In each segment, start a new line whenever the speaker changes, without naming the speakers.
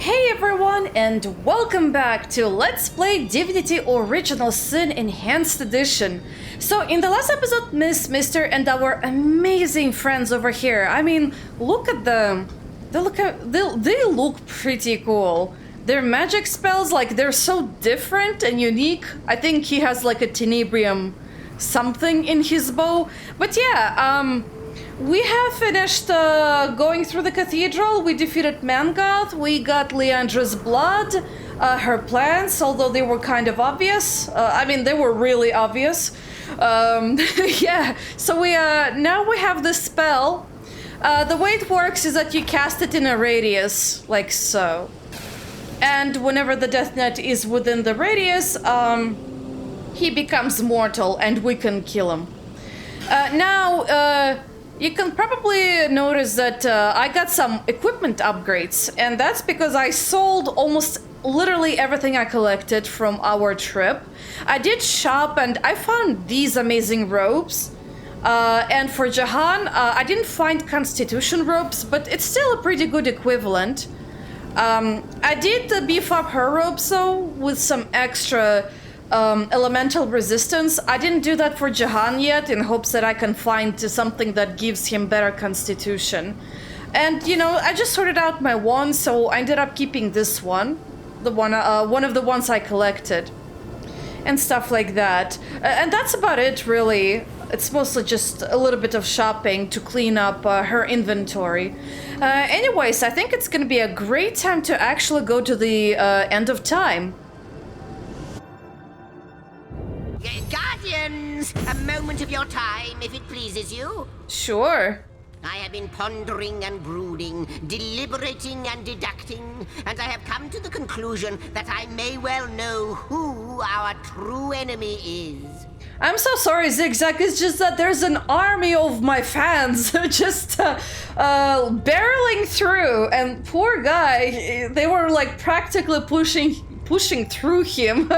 Hey everyone, and welcome back to Let's Play Divinity Original Sin Enhanced Edition. So in the last episode, Mr. and our amazing friends over here, I mean, look at them. They look pretty cool. Their magic spells, like, they're so different and unique. I think he has like a tenebrium something in his bow. But yeah, we have finished going through the cathedral. We defeated Mangoth. We got Leandra's blood, her plans, although they were kind of obvious. I mean, they were really obvious. Yeah, so we now we have the spell. The way it works is that you cast it in a radius, like so. And whenever the Death Knight is within the radius, he becomes mortal and we can kill him. You can probably notice that I got some equipment upgrades, and that's because I sold almost literally everything I collected from our trip. I did shop and I found these amazing robes. And for Jahan, I didn't find Constitution robes, but it's still a pretty good equivalent. I did beef up her robes though with some extra elemental resistance. I didn't do that for Jahan yet, in hopes that I can find something that gives him better constitution. And you know, I just sorted out my wands, so I ended up keeping this one, the one of the ones I collected, and stuff like that. And that's about it, really. It's mostly just a little bit of shopping to clean up her inventory. Anyways, I think it's gonna be a great time to actually go to the end of time.
Guardians, a moment of your time, if it pleases you.
Sure.
I have been pondering and brooding, deliberating and deducting, and I have come to the conclusion that I may well know who our true enemy is.
I'm so sorry, Zigzag. It's just that there's an army of my fans just barreling through, and poor guy, they were like practically pushing through him.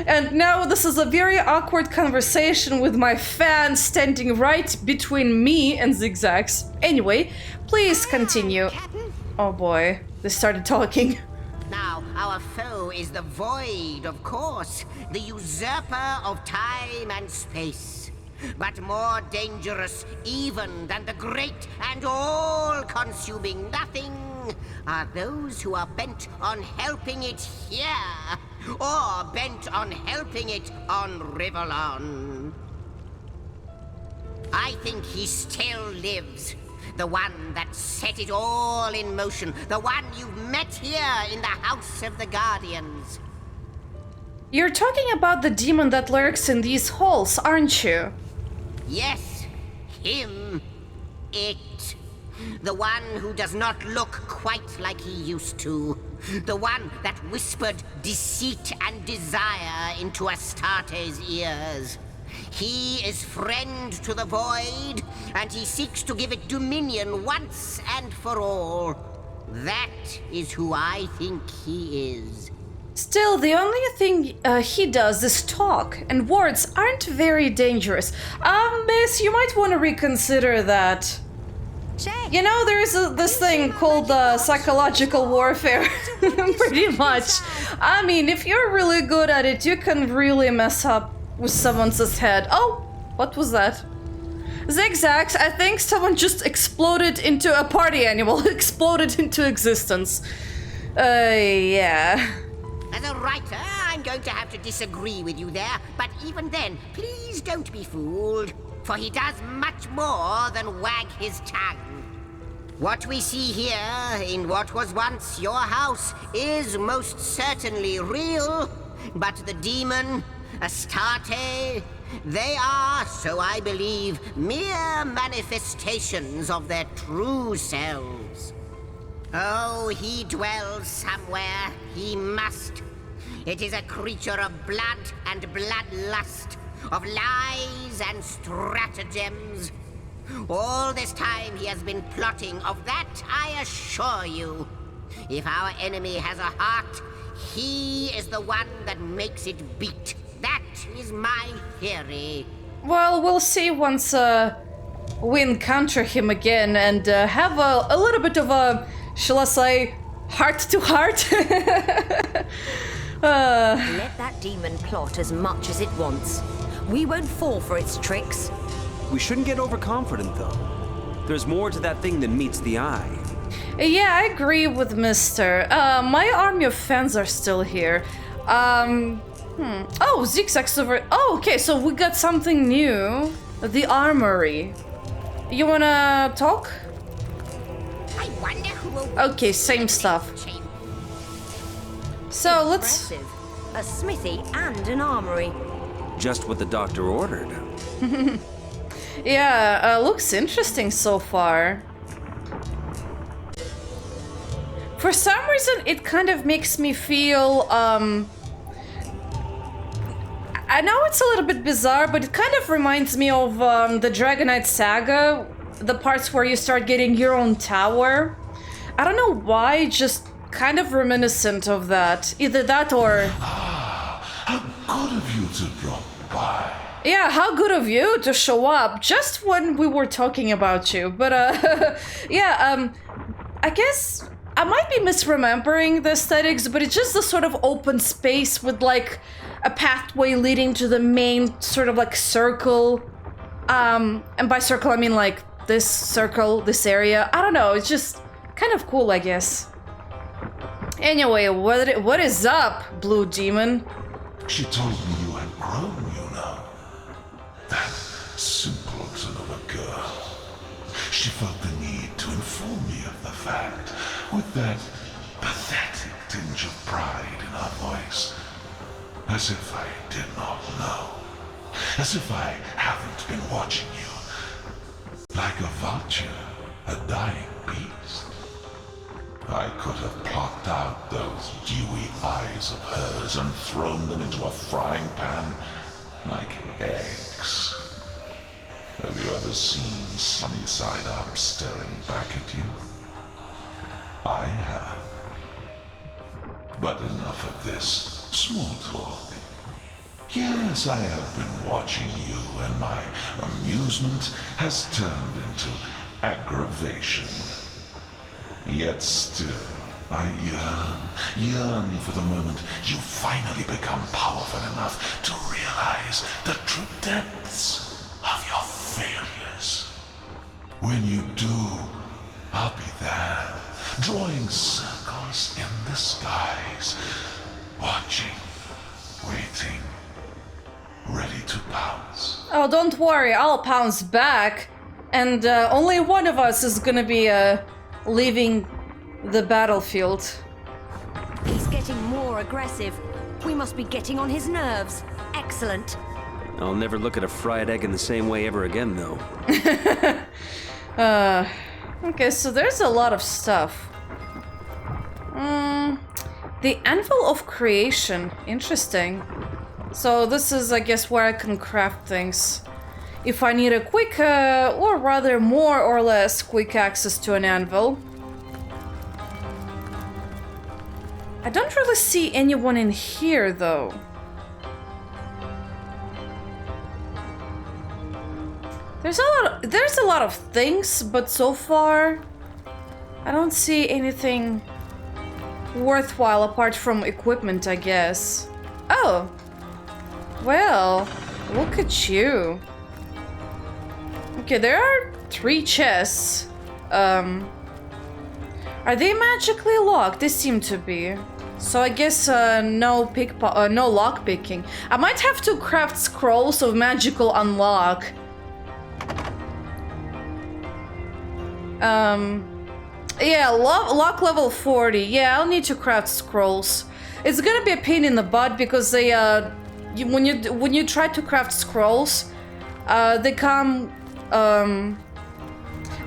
And now this is a very awkward conversation with my fan standing right between me and Zigzags. Anyway, please continue.
Captain?
Oh boy, they started talking.
Now, our foe is the Void, of course, the usurper of time and space. But more dangerous even than the great and all-consuming nothing are those who are bent on helping it here, or bent on helping it on Rivellon. I think he still lives. The one that set it all in motion. The one you've met here in the House of the Guardians.
You're talking about the demon that lurks in these halls, aren't you?
Yes, him. It. The one who does not look quite like he used to. The one that whispered deceit and desire into Astarte's ears. He is friend to the Void, and he seeks to give it dominion once and for all. That is who I think he is.
Still, the only thing he does is talk, and words aren't very dangerous. Miss, you might want to reconsider that. You know, there's this thing called psychological warfare, pretty much. I mean, if you're really good at it, you can really mess up with someone's head. Oh, what was that? Zigzags, I think someone just exploded into a party animal, exploded into existence. Yeah.
As a writer, I'm going to have to disagree with you there, but even then, please don't be fooled, for he does much more than wag his tongue. What we see here, in what was once your house, is most certainly real, but the demon, Astarte, they are, so I believe, mere manifestations of their true selves. Oh, he dwells somewhere. He must. It is a creature of blood and bloodlust, of lies and stratagems. All this time he has been plotting, of that I assure you. If our enemy has a heart, he is the one that makes it beat. That is my theory.
Well, we'll see once we encounter him again and have a little bit of a, shall I say, Heart to heart.
Let that demon plot as much as it wants. We won't fall for its tricks.
We shouldn't get overconfident, though. There's more to that thing than meets the eye.
Yeah, I agree with Mister. My army of fans are still here. Oh, zigzags over. Oh, okay, so we got something new. The armory. You wanna talk?
I wonder who will
Okay, same stuff. So let's.
Impressive. A smithy and an armory.
Just what the doctor ordered.
Yeah, looks interesting so far. For some reason, it kind of makes me feel, I know it's a little bit bizarre, but it kind of reminds me of the Dragonite Saga, the parts where you start getting your own tower. I don't know why, just kind of reminiscent of that. Either that or...
How good of you to drop by.
Yeah, how good of you to show up just when we were talking about you. But, yeah, I guess I might be misremembering the aesthetics, but it's just the sort of open space with, like, a pathway leading to the main sort of, like, circle. And by circle, I mean, like, this circle, this area. I don't know, it's just kind of cool, I guess. Anyway, what is up, Blue Demon?
She told me you had grown, you know. That simpleton of a girl. She felt the need to inform me of the fact, with that pathetic tinge of pride in her voice. As if I did not know. As if I haven't been watching you. Like a vulture, a dying beast. I could have plucked out those dewy eyes of hers and thrown them into a frying pan like eggs. Have you ever seen Sunny Side Up staring back at you? I have. But enough of this small talk. Yes, I have been watching you, and my amusement has turned into aggravation. Yet still, I yearn for the moment you finally become powerful enough to realize the true depths of your failures. When you do, I'll be there, drawing circles in the skies, watching, waiting, ready to pounce.
Oh, don't worry, I'll pounce back. And only one of us is gonna be leaving the battlefield.
He's getting more aggressive. We must be getting on his nerves. Excellent.
I'll never look at a fried egg in the same way ever again, though.
Okay, so there's a lot of stuff. The Anvil of Creation. Interesting. So this is, I guess, where I can craft things. If I need a quick, or rather more or less quick access to an anvil. I don't really see anyone in here, though. There's a lot of things, but so far I don't see anything worthwhile apart from equipment, I guess. Oh, well, look at you. Okay, there are 3 chests. Are they magically locked? They seem to be. So I guess no lock picking. I might have to craft scrolls of magical unlock. Yeah, lock level 40. Yeah, I'll need to craft scrolls. It's gonna be a pain in the butt because they when you try to craft scrolls, they come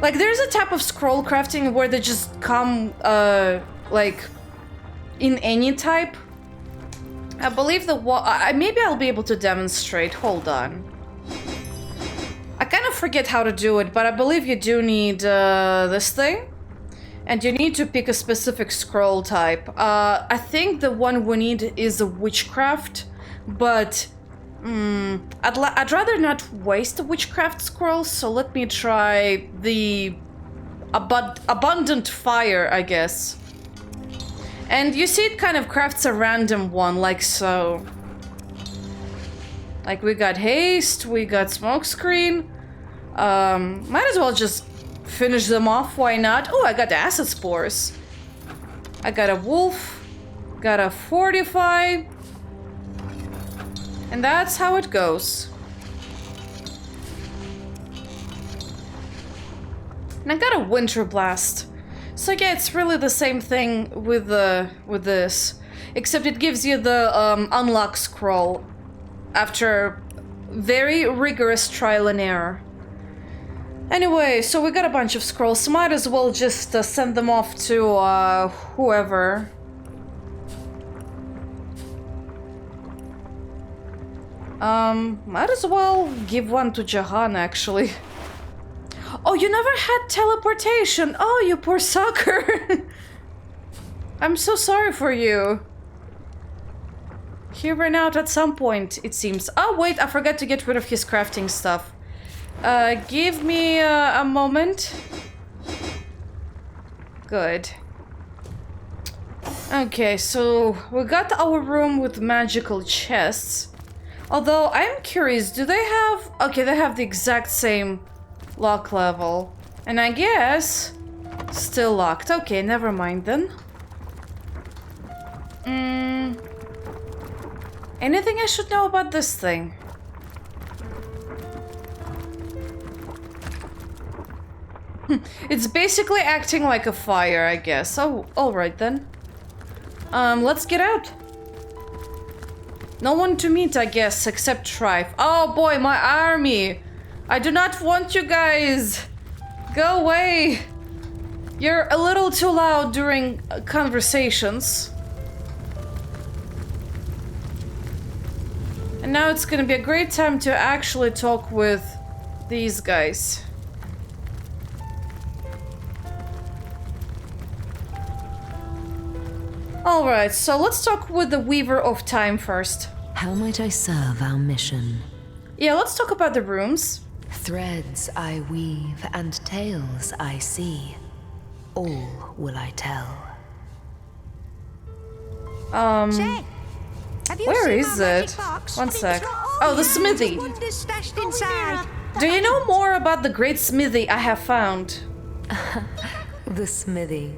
like there's a type of scroll crafting where they just come like in any type. I believe maybe I'll be able to demonstrate. Hold on. I kind of forget how to do it, but I believe you do need this thing. And you need to pick a specific scroll type. I think the one we need is a witchcraft, but I'd rather not waste a witchcraft scroll, so let me try the abundant fire, I guess. And you see it kind of crafts a random one, like so. Like we got haste, we got smokescreen. Might as well just finish them off, why not? Oh, I got acid spores. I got a wolf, got a fortify. And that's how it goes. And I got a winter blast. So yeah, it's really the same thing with this, except it gives you the unlock scroll after very rigorous trial and error. Anyway, so we got a bunch of scrolls. Might as well just send them off to whoever. Might as well give one to Jahan, actually. Oh, you never had teleportation. Oh, you poor sucker. I'm so sorry for you. He ran out at some point, it seems. Oh, wait, I forgot to get rid of his crafting stuff. Give me a moment. Good. Okay, so we got our room with magical chests. Although, I'm curious, do they have... Okay, they have the exact same lock level. And I guess... Still locked. Okay, never mind then. Anything I should know about this thing? It's basically acting like a fire, I guess. Oh, alright then. Let's get out. No one to meet, I guess, except Trife. Oh boy, my army! I do not want you guys! Go away! You're a little too loud during conversations. And now it's gonna be a great time to actually talk with these guys. Alright, so let's talk with the Weaver of Time first.
How might I serve our mission?
Yeah, let's talk about the rooms.
Threads I weave and tales I see. All will I tell.
Say, have you
Where
seen
is
my
it?
magic box?
One
It's
sec.
got
Oh,
all
the
the
smithy.
wonders stashed inside.
Do you know more about the great smithy I have found?
The smithy.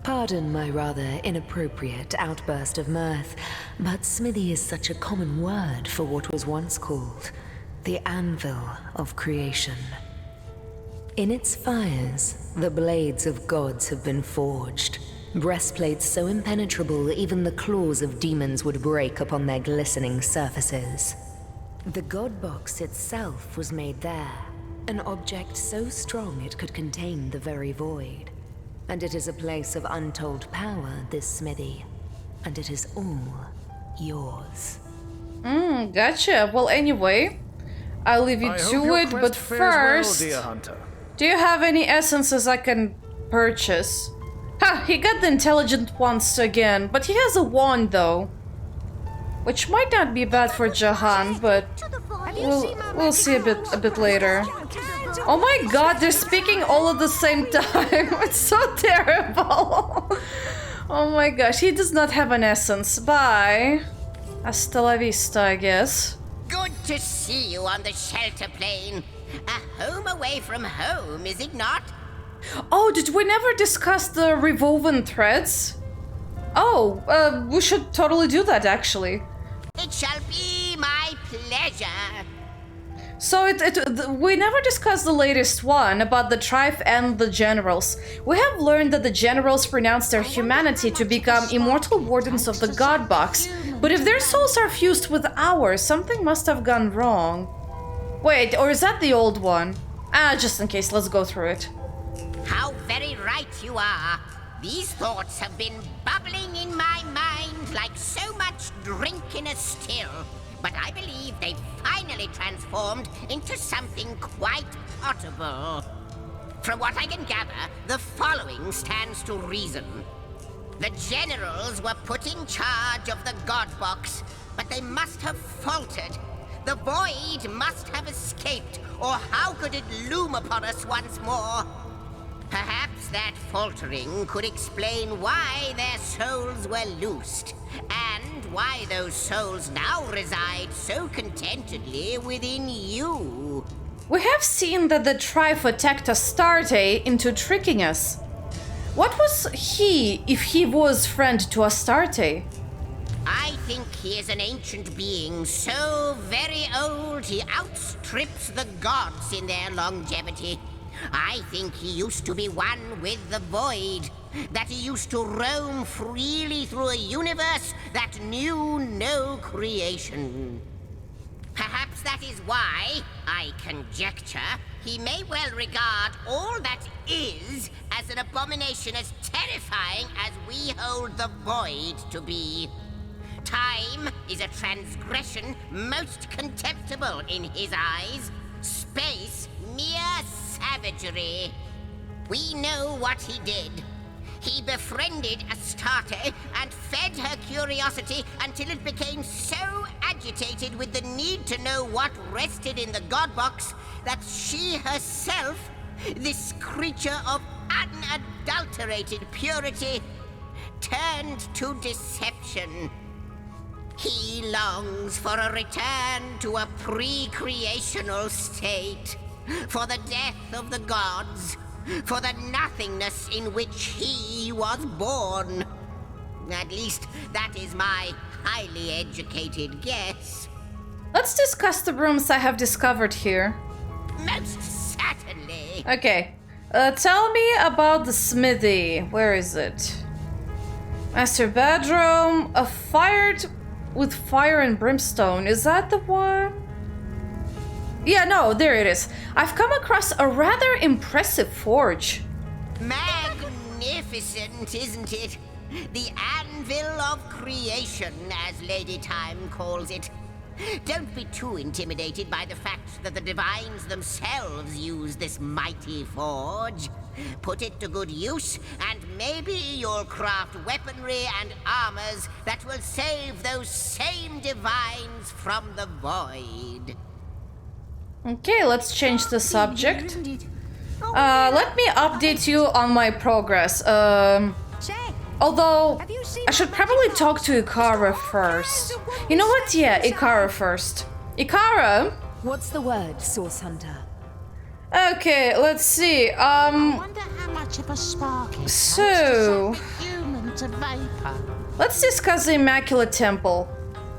Pardon my rather inappropriate outburst of mirth, but smithy is such a common word for what was once called the anvil of creation. In its fires, the blades of gods have been forged. Breastplates so impenetrable even the claws of demons would break upon their glistening surfaces. The god box itself was made there, an object so strong it could contain the very void. And it is a place of untold power, this smithy. And it is all yours.
Gotcha. Well, anyway, I'll leave you to it, but first...
Dear hunter.
Do you have any essences I can purchase? Ha! He got the intelligent ones again, but he has a wand though. Which might not be bad for Jahan, but we'll see a bit later. Oh my god, they're speaking all at the same time. It's so terrible. Oh my gosh, he does not have an essence. Bye. Hasta la vista, I guess.
Good to see you on the shelter plane. A home away from home, is it not?
Oh, did we never discuss the rewoven threads? Oh, we should totally do that, actually.
It shall be my pleasure.
So we never discussed the latest one about the tribe and the generals. We have learned that the generals renounced their humanity to become immortal wardens of the God Box. But if their souls are fused with ours, something must have gone wrong. Wait, or is that the old one? Just in case, let's go through it.
How very right you are. These thoughts have been bubbling in my mind like so much drink in a still. But I believe they've finally transformed into something quite potable. From what I can gather, the following stands to reason. The generals were put in charge of the God Box, but they must have faltered. The void must have escaped, or how could it loom upon us once more? Perhaps that faltering could explain why their souls were loosed, and why those souls now reside so contentedly within you.
We have seen that the Trife attacked Astarte into tricking us. What was he if he was friend to Astarte?
I think he is an ancient being so very old he outstrips the gods in their longevity. I think he used to be one with the void, that he used to roam freely through a universe that knew no creation. Perhaps that is why, I conjecture, he may well regard all that is as an abomination as terrifying as we hold the void to be. Time is a transgression most contemptible in his eyes. Space, mere savagery. We know what he did. He befriended Astarte and fed her curiosity until it became so agitated with the need to know what rested in the god box that she herself, this creature of unadulterated purity, turned to deception. He longs for a return to a pre-creational state, for the death of the gods, for the nothingness in which he was born. At least, that is my highly educated guess.
Let's discuss the rooms I have discovered here.
Most certainly.
Okay, tell me about the smithy. Where is it? Master bedroom, fired with fire and brimstone. Is that the one? Yeah, no, there it is. I've come across a rather impressive forge.
Magnificent, isn't it? The anvil of creation, as Lady Time calls it. Don't be too intimidated by the fact that the divines themselves use this mighty forge. Put it to good use, and maybe you'll craft weaponry and armors that will save those same divines from the void.
Okay, let's change the subject. Let me update you on my progress. Although, I should probably talk to Ikara first. You know what? Yeah, Ikara first. Ikara?
What's the word, Source Hunter?
Okay, let's see.
I wonder how much of a spark it takes
So-
to set the human to vapor.
Let's discuss the Immaculate Temple.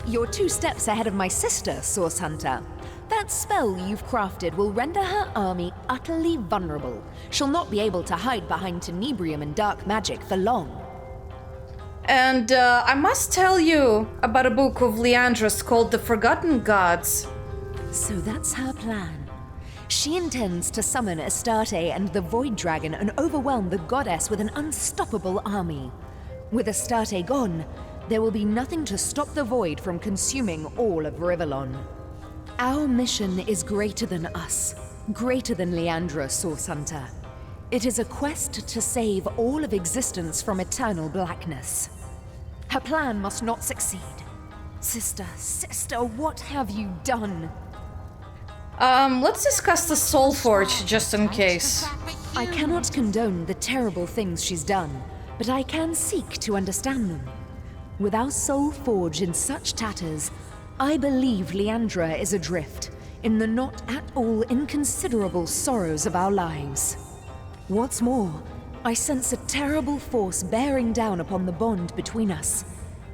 You're 2 steps ahead of my sister, Source Hunter. That spell you've crafted will render her army utterly vulnerable. She'll not be able to hide behind Tenebrium and dark magic for long.
And I must tell you about a book of Leandra's called The Forgotten Gods.
So that's her plan. She intends to summon Astarte and the Void Dragon and overwhelm the goddess with an unstoppable army. With Astarte gone, there will be nothing to stop the Void from consuming all of Rivellon. Our mission is greater than us, greater than Leandra, Source Hunter. It is a quest to save all of existence from eternal blackness. Her plan must not succeed. Sister, what have you done?
Let's discuss the Soul Forge just in case.
I cannot condone the terrible things she's done, but I can seek to understand them. With our soul forge in such tatters, I believe Leandra is adrift in the not at all inconsiderable sorrows of our lives. What's more, I sense a terrible force bearing down upon the bond between us.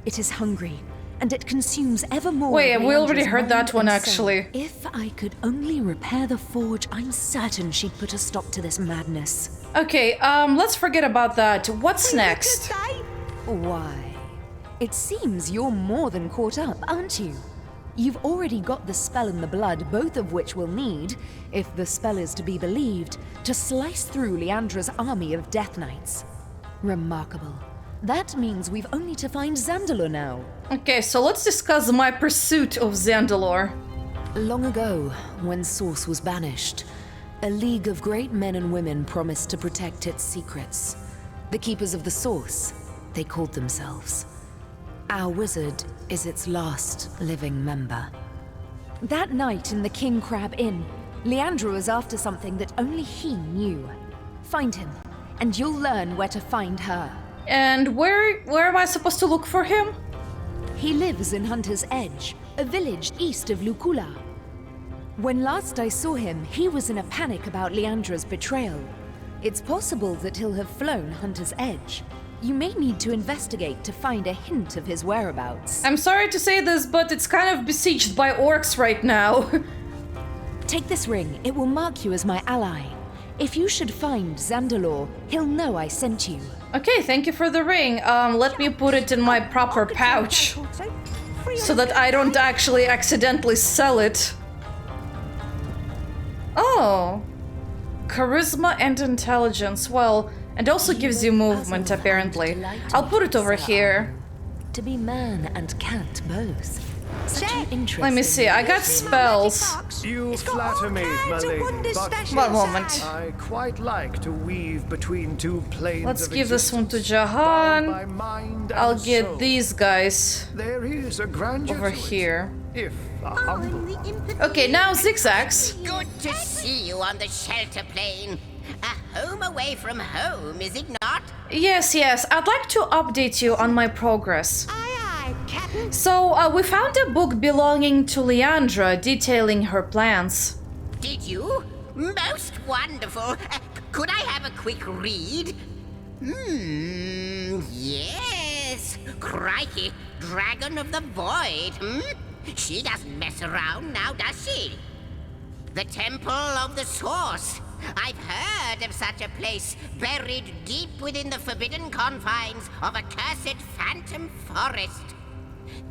It is hungry, and it consumes ever more.
Wait, we already
Leandra's
heard that
mind
one
and soul.
actually.
If I could only repair the forge, I'm certain she'd put a stop to this madness.
Okay, let's forget about that. What's next?
Why? It seems you're more than caught up, aren't you? You've already got the spell in the blood, both of which we'll need, if the spell is to be believed, to slice through Leandra's army of Death Knights. Remarkable. That means we've only to find Zandalor now.
Okay, so let's discuss my pursuit of Zandalor.
Long ago, when Source was banished, a league of great men and women promised to protect its secrets. The Keepers of the Source, they called themselves. Our wizard is its last living member. That night in the King Crab Inn, Leandra was after something that only he knew. Find him,
and you'll learn where to find her.
And where am I supposed to look for him?
He lives in Hunter's Edge, a village east of Lucula. When last I saw him, he was in a panic about Leandra's betrayal. It's possible that he'll have flown Hunter's Edge. You may need to investigate to find a hint of his whereabouts.
I'm sorry to say this, but it's kind of besieged by orcs right now.
Take this ring. It will mark you as my ally. If you should find Zandalor, he'll know I sent you.
Okay, thank you for the ring. Let me put it in my proper pouch so that I don't actually accidentally sell it. Oh. Charisma and intelligence. Well, and also gives you movement, apparently. I'll put it over here.
To be man and cat both. Such an interesting.
Let me see, I got spells.
You flatter me, my lady, but
One moment.
I quite like to weave between two planes.
Let's
of
give this one to
existence, bound by
Jahan.
mind and
I'll get
soul.
these guys
There is a grandeur
over
to it,
here.
if a humble.
Okay, now zigzags.
Good to see you on the shelter plane. A home away from home, is it not?
Yes, I'd like to update you on my progress.
Aye, Captain.
So, we found a book belonging to Leandra detailing her plans.
Did you? Most wonderful. Could I have a quick read? Yes. Crikey, Dragon of the Void, She doesn't mess around now, does she? The Temple of the Source. I've heard of such a place, buried deep within the forbidden confines of a cursed phantom forest.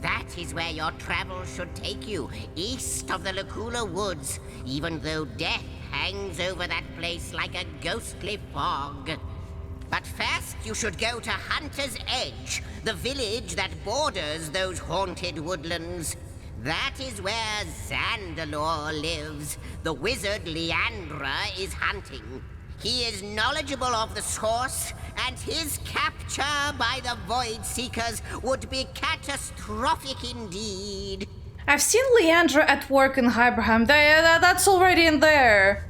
That is where your travel should take you, east of the Lucula Woods, even though death hangs over that place like a ghostly fog. But first, you should go to Hunter's Edge, the village that borders those haunted woodlands. That is where Zandalor lives. The wizard Leandra is hunting. He is knowledgeable of the source, and his capture by the Void Seekers would be catastrophic indeed.
I've seen Leandra at work in Hyberheim. That's already in there.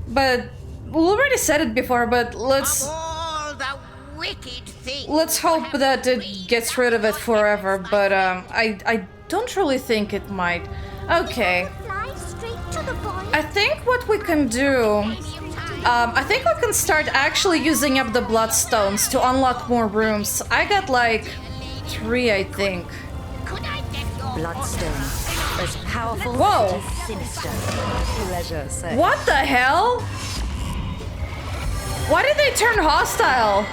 But we already said it before, but
Of all the wicked things.
let's hope that it gets rid of it forever, but I don't really think it might. Okay.
Fly straight to the boy.
I think what we can do, I think we can start actually using up the bloodstones to unlock more rooms. I got like 3, I think.
Could I get your
Bloodstone. As powerful
Whoa.
as it is sinister. Pleasure, sir.
What the hell? Why did they turn hostile?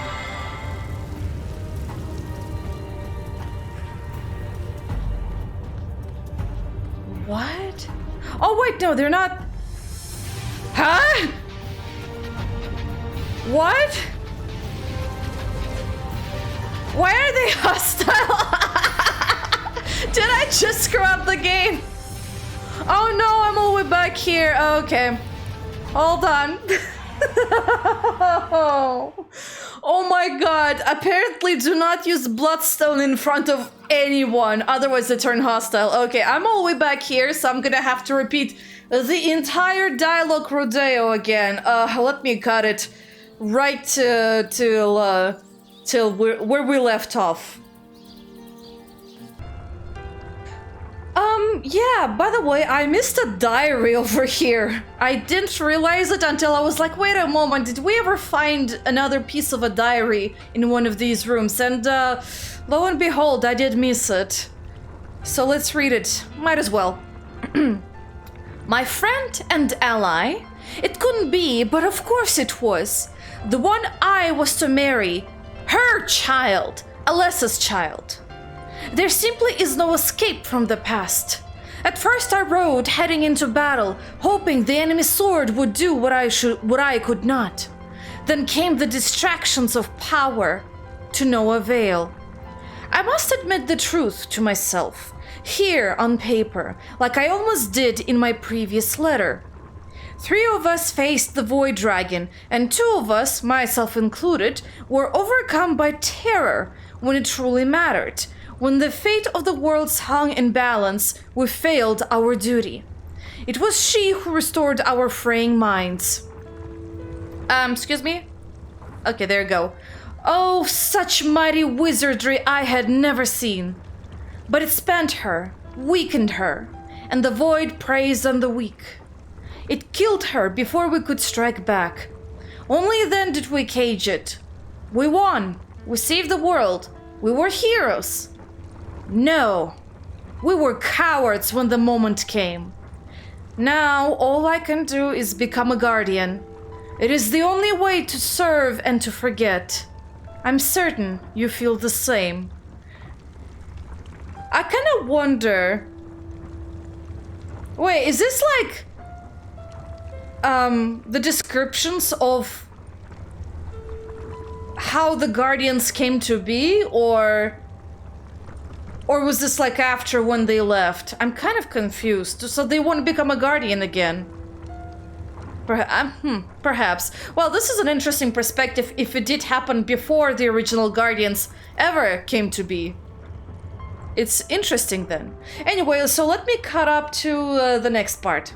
What? Oh wait, no, they're not. Huh? What? Why are they hostile? Did I just screw up the game? Oh no, I'm all the way back here. Okay. Hold on. Oh my god. Apparently do not use bloodstone in front of anyone, otherwise they turn hostile. Okay, I'm all the way back here, so I'm gonna have to repeat the entire dialogue rodeo again. Let me cut it right till where we left off. Yeah, by the way, I missed a diary over here. I didn't realize it until I was like, wait a moment, did we ever find another piece of a diary in one of these rooms? And lo and behold, I did miss it. So let's read it. Might as well. My friend and ally? It couldn't be, but of course it was. The one I was to marry. Her child. Alessa's child. There simply is no escape from the past. At first I rode, heading into battle, hoping the enemy sword would do what I could not. Then came the distractions of power, to no avail. I must admit the truth to myself, here on paper, like I almost did in my previous letter. 3 of us faced the Void Dragon, and 2 of us, myself included, were overcome by terror when it truly mattered. When the fate of the worlds hung in balance, we failed our duty. It was she who restored our fraying minds. Excuse me? Okay, there you go. Oh, such mighty wizardry I had never seen. But it spent her, weakened her, and the void preys on the weak. It killed her before we could strike back. Only then did we cage it. We won. We saved the world. We were heroes. No. We were cowards when the moment came. Now all I can do is become a guardian. It is the only way to serve and to forget. I'm certain you feel the same. I kind of wonder... Wait, is this like... the descriptions of how the Guardians came to be, or was this like after when they left? I'm kind of confused. So they want to become a Guardian again. Perhaps. Well, this is an interesting perspective if it did happen before the original Guardians ever came to be. It's interesting then. Anyway, so let me cut up to the next part.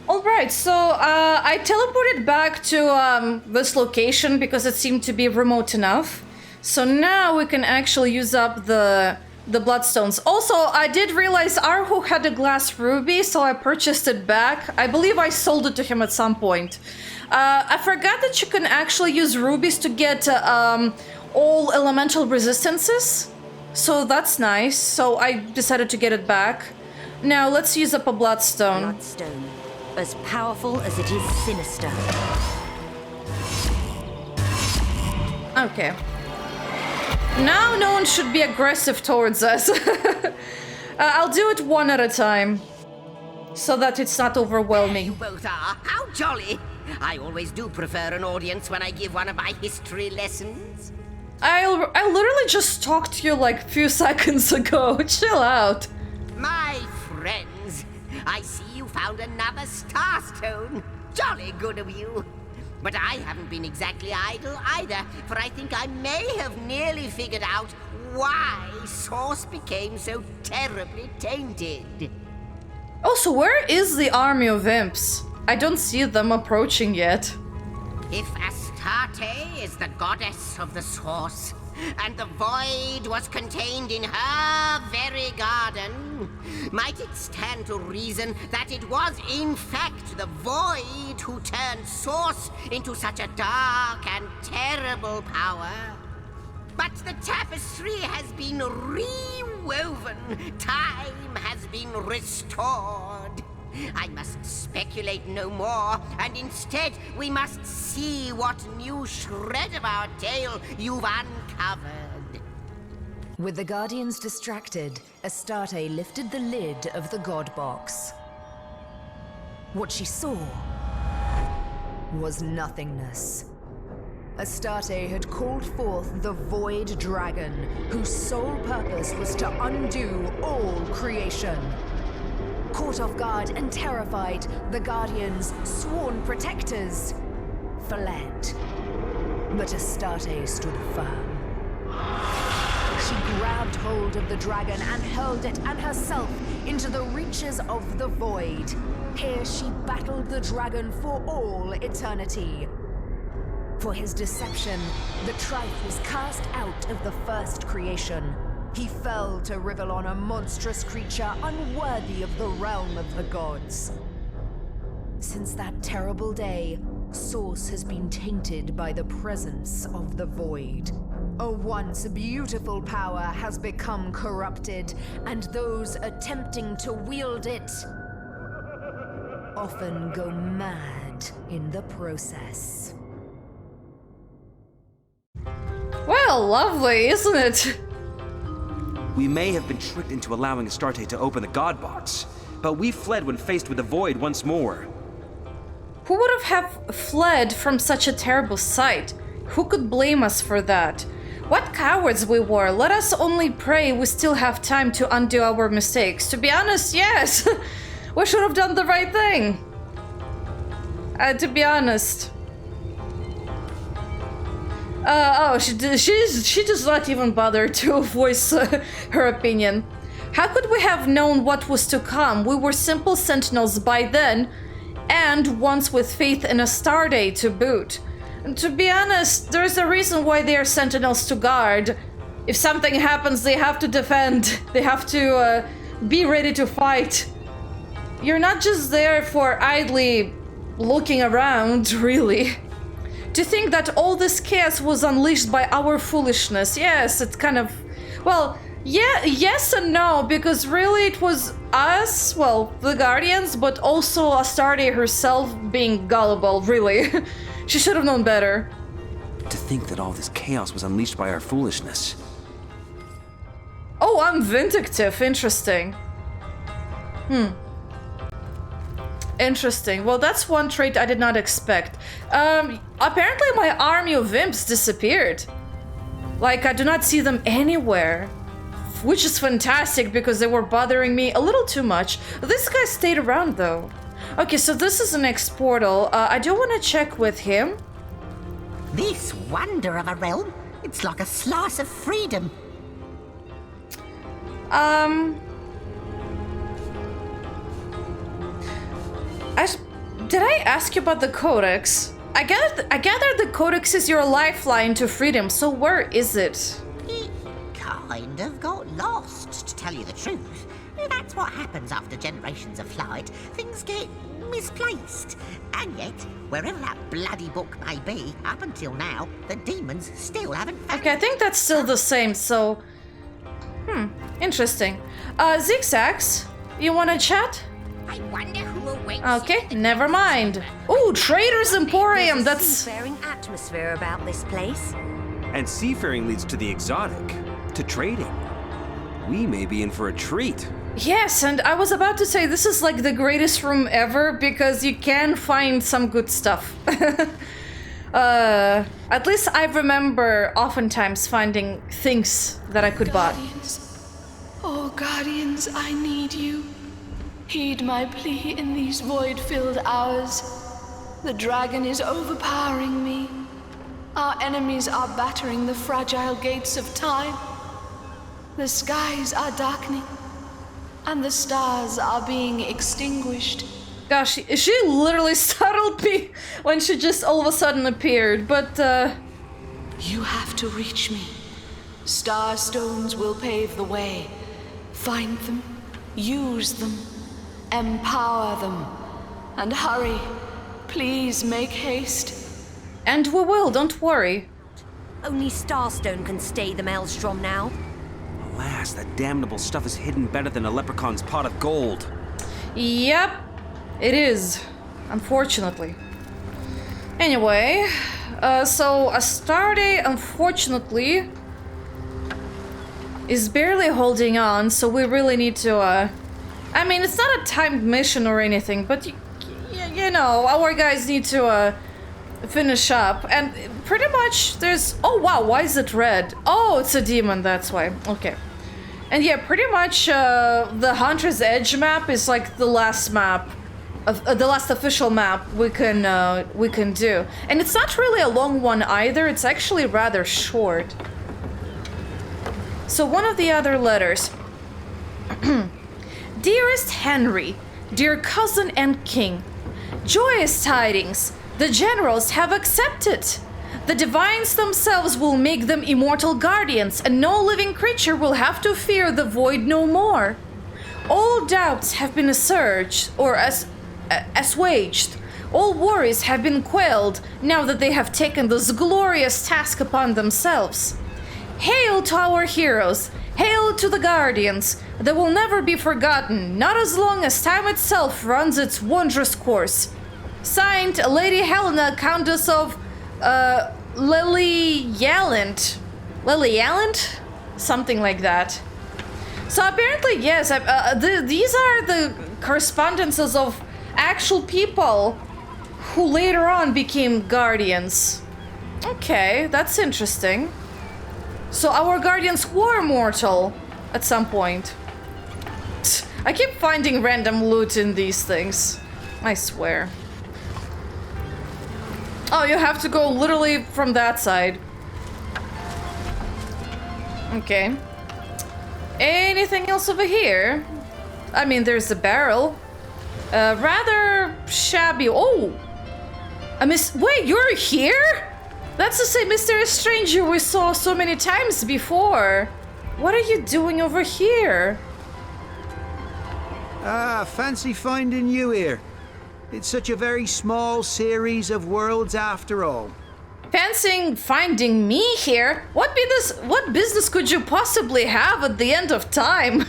Alright, so I teleported back to this location because it seemed to be remote enough. So now we can actually use up the bloodstones. Also, I did realize Arhu had a glass ruby, so I purchased it back. I believe I sold it to him at some point. I forgot that you can actually use rubies to get all elemental resistances. So that's nice. So I decided to get it back. Now let's use up a bloodstone.
Bloodstone. As powerful as it is sinister.
Okay. Now no one should be aggressive towards us. I'll do it one at a time, so that it's not overwhelming.
You both are. How jolly! I always do prefer an audience when I give one of my history lessons.
I literally just talked to you like a few seconds ago. Chill out.
My friends, I see you found another starstone. Jolly good of you. But I haven't been exactly idle either, for I think I may have nearly figured out why Source became so terribly tainted.
Also, where is the army of imps? I don't see them approaching yet.
If Astarte is the goddess of the Source, and the void was contained in her very garden, might it stand to reason that it was in fact the void who turned Source into such a dark and terrible power? But the tapestry has been rewoven. Time has been restored. I must speculate no more, and instead we must see what new shred of our tale you've uncovered.
With the Guardians distracted, Astarte lifted the lid of the God Box. What she saw was nothingness. Astarte had called forth the Void Dragon, whose sole purpose was to undo all creation. Caught off guard and terrified, the Guardians, sworn protectors, fled. But Astarte stood firm. She grabbed hold of the dragon and hurled it and herself into the reaches of the void. Here she battled the dragon for all eternity. For his deception, the Trife was cast out of the first creation. He fell to Rivellon, a monstrous creature unworthy of the realm of the gods. Since that terrible day, Source has been tainted by the presence of the void. A once beautiful power has become corrupted, and those attempting to wield it often go mad in the process.
Well, lovely, isn't it?
We may have been tricked into allowing Astarte to open the God Box, but we fled when faced with the void once more.
Who would have fled from such a terrible sight? Who could blame us for that? What cowards we were. Let us only pray we still have time to undo our mistakes. To be honest, yes. We should have done the right thing. To be honest. She does not even bother to voice her opinion. How could we have known what was to come? We were simple sentinels by then, and ones with faith in a Stardate to boot. And to be honest, there's a reason why they are sentinels to guard. If something happens, they have to defend. They have to be ready to fight. You're not just there for idly looking around, really. To think that all this chaos was unleashed by our foolishness, yes, it's kind of... Well, yeah, yes and no, because really it was us, well, the Guardians, but also Astarte herself being gullible, really. She should have known better.
To think that all this chaos was unleashed by our foolishness.
Oh, I'm vindictive. Interesting. Interesting. Well, that's one trait I did not expect. Apparently my army of imps disappeared. Like, I do not see them anywhere. Which is fantastic because they were bothering me a little too much. This guy stayed around though. Okay, so this is the next portal. I do want to check with him.
This wonder of a realm, it's like a slice of freedom.
Did I ask you about the Codex? I gather the Codex is your lifeline to freedom, so where is it?
It kind of got lost, to tell you the truth. That's what happens after generations of flight. Things get misplaced. And yet, wherever that bloody book may be, up until now, the demons still haven't found
Okay, I think that's still the same, so... interesting. Zigzags, you wanna chat?
I wonder who awaits.
Okay, never mind. Ooh, Trader's Emporium,
There's a
that's...
seafaring atmosphere about this place.
And seafaring leads to the exotic, to trading. We may be in for a treat.
Yes, and I was about to say this is like the greatest room ever because you can find some good stuff. At least I remember oftentimes finding things that I could buy.
Oh, Guardians, I need you. Heed my plea in these void-filled hours. The dragon is overpowering me. Our enemies are battering the fragile gates of time. The skies are darkening, and the stars are being extinguished.
Gosh, she literally startled me when she just all of a sudden appeared, but
You have to reach me. Star stones will pave the way. Find them, use them, empower them, and hurry. Please make haste.
And we will, don't worry.
Only Starstone can stay the Maelstrom now.
Alas, that damnable stuff is hidden better than a leprechaun's pot of gold.
Yep, it is, unfortunately. Anyway, so Astarte, unfortunately, is barely holding on, so we really need to, I mean, it's not a timed mission or anything, but you know, our guys need to, finish up. And pretty much there's... Oh, wow, why is it red? Oh, it's a demon, that's why. Okay. And yeah, pretty much, the Hunter's Edge map is like the last map, the last official map we can do. And it's not really a long one either, it's actually rather short. So one of the other letters. Dearest Henry, dear cousin and king, joyous tidings! The generals have accepted! The divines themselves will make them immortal guardians, and no living creature will have to fear the void no more. All doubts have been assuaged, or assuaged. All worries have been quelled, now that they have taken this glorious task upon themselves. Hail to our heroes! Hail to the guardians! They will never be forgotten, not as long as time itself runs its wondrous course. Signed, Lady Helena, Countess of, Lily-Yalent? Lily-Yalent? Something like that. So apparently, yes, these are the correspondences of actual people who later on became guardians. Okay, that's interesting. So our guardians were mortal at some point. I keep finding random loot in these things. I swear. Oh, you have to go literally from that side. Okay. Anything else over here? I mean, there's a barrel. Rather shabby. Oh! Wait, you're here? That's the same mysterious stranger we saw so many times before. What are you doing over here?
Ah, fancy finding you here. It's such a very small series of worlds after all.
Fancying finding me here? What business could you possibly have at the end of time?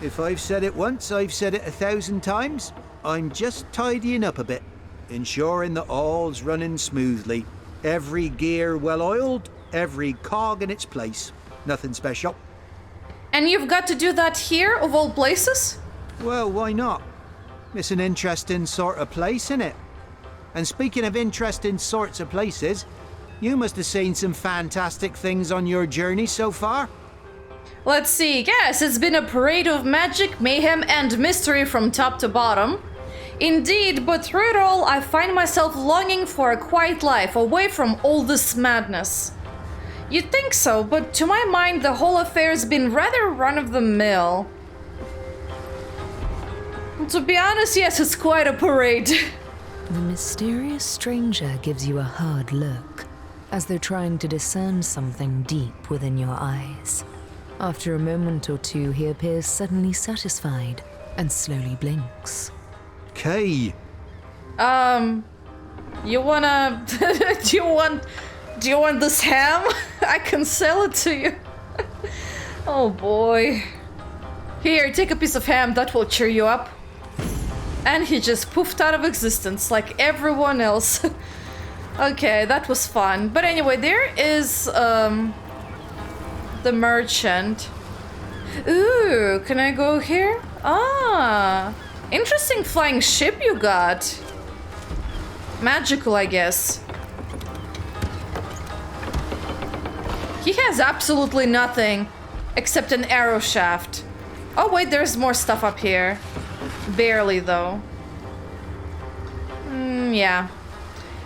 If I've said it once, I've said it 1,000 times. I'm just tidying up a bit, ensuring that all's running smoothly. Every gear well oiled, every cog in its place. Nothing special.
And you've got to do that here, of all places?
Well, why not? It's an interesting sort of place, innit? And speaking of interesting sorts of places, you must have seen some fantastic things on your journey so far.
Let's see. Yes, it's been a parade of magic, mayhem, and mystery from top to bottom. Indeed, but through it all, I find myself longing for a quiet life away from all this madness. You'd think so, but to my mind, the whole affair's been rather run-of-the-mill. To be honest, yes, it's quite a parade.
The mysterious stranger gives you a hard look, as though trying to discern something deep within your eyes. After a moment or two, he appears suddenly satisfied and slowly blinks.
Kay.
You wanna... do you want this ham? I can sell it to you. Oh boy. Here, take a piece of ham, that will cheer you up. And he just poofed out of existence like everyone else. Okay, that was fun. But anyway, there is the merchant. Ooh, can I go here? Ah, interesting flying ship you got. Magical, I guess. He has absolutely nothing except an arrow shaft. Oh wait, there's more stuff up here. Barely though. Yeah.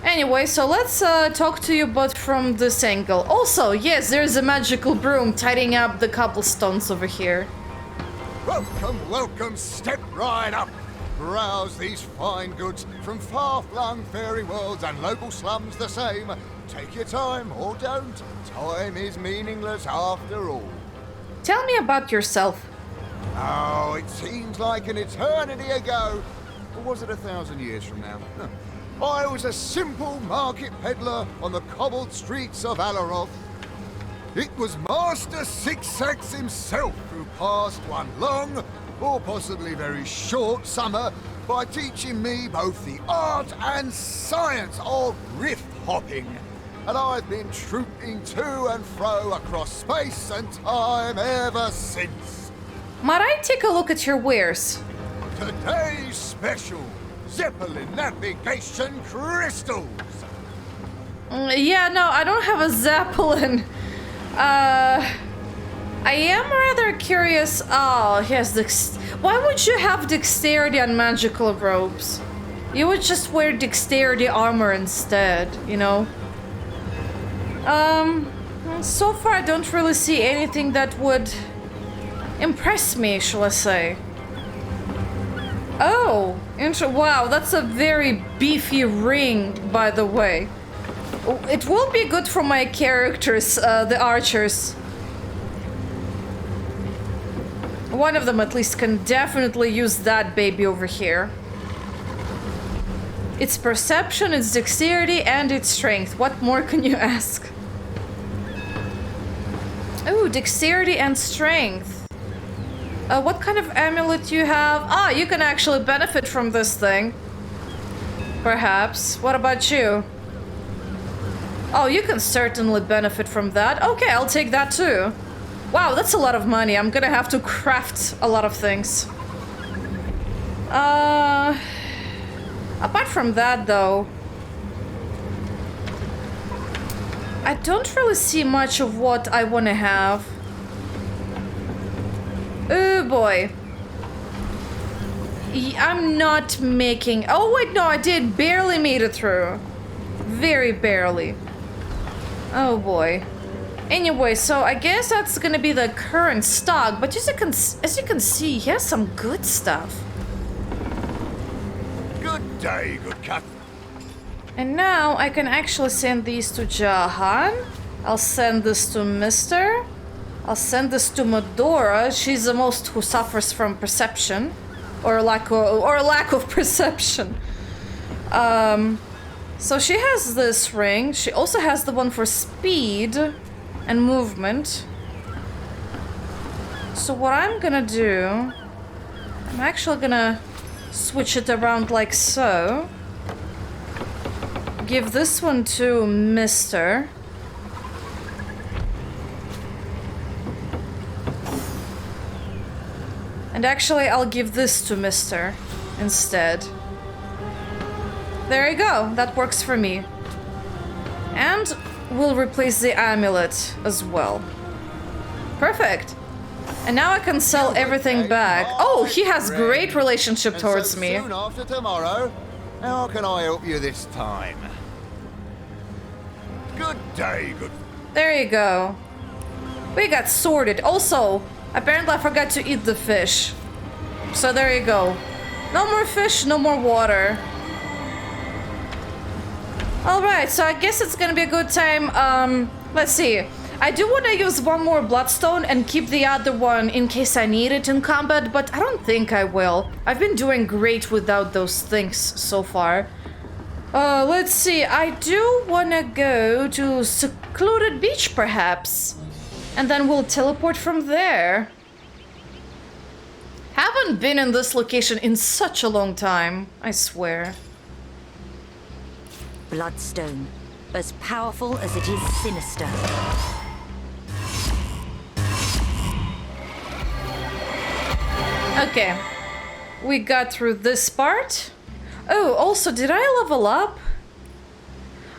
Anyway, so let's talk to you but from this angle. Also, yes, there's a magical broom tidying up the cobblestones over here.
Welcome, welcome, step right up. Browse these fine goods from far-flung fairy worlds and local slums the same. Take your time, or don't. Time is meaningless after all.
Tell me about yourself.
Oh, it seems like an eternity ago. Or was it 1,000 years from now? I was a simple market peddler on the cobbled streets of Alaroth. It was Master Six-Sacks himself who passed one long, or possibly very short summer by teaching me both the art and science of rift hopping. And I've been trooping to and fro across space and time ever since.
Might I take a look at your wares?
Today's special, Zeppelin navigation crystals.
Yeah, no, I don't have a Zeppelin. I am rather curious. Oh, he has why would you have dexterity on magical robes? You would just wear dexterity armor instead, you know? So far I don't really see anything that would impress me, shall I say. Oh, wow, that's a very beefy ring, by the way. It will be good for my characters, the archers. One of them at least can definitely use that baby over here. It's perception, it's dexterity, and it's strength. What more can you ask? Oh, dexterity and strength. What kind of amulet do you have? Ah, you can actually benefit from this thing. Perhaps. What about you? Oh, you can certainly benefit from that. Okay, I'll take that too. Wow, that's a lot of money. I'm gonna have to craft a lot of things. Apart from that, though, I don't really see much of what I want to have. Oh boy. I'm not making... Oh wait, no, I did barely made it through. Very barely. Oh boy. Anyway, so I guess that's gonna be the current stock, but as you can see, he has some good stuff.
day, good cat.
And now I can actually send these to Jahan. I'll send this to Mister. I'll send this to Medora. She's the most who suffers from perception. Or lack of perception. So she has this ring. She also has the one for speed and movement. So what I'm gonna do, I'm actually gonna switch it around like so. Give this one to Mister. And actually, I'll give this to Mister instead. There you go, that works for me. And we'll replace the amulet as well. Perfect. And now I can sell everything back. Oh, he has great relationship towards me.
Soon after tomorrow, how can I help you this time? Good day, good.
There you go. We got sorted. Also, apparently I forgot to eat the fish. So there you go. No more fish, no more water. Alright, so I guess it's gonna be a good time. Let's see. I do want to use one more bloodstone and keep the other one in case I need it in combat, but I don't think I will. I've been doing great without those things so far. Let's see. I do want to go to secluded beach, perhaps. And then we'll teleport from there. Haven't been in this location in such a long time, I swear.
Bloodstone, as powerful as it is sinister.
Okay, we got through this part. Oh, also, did I level up?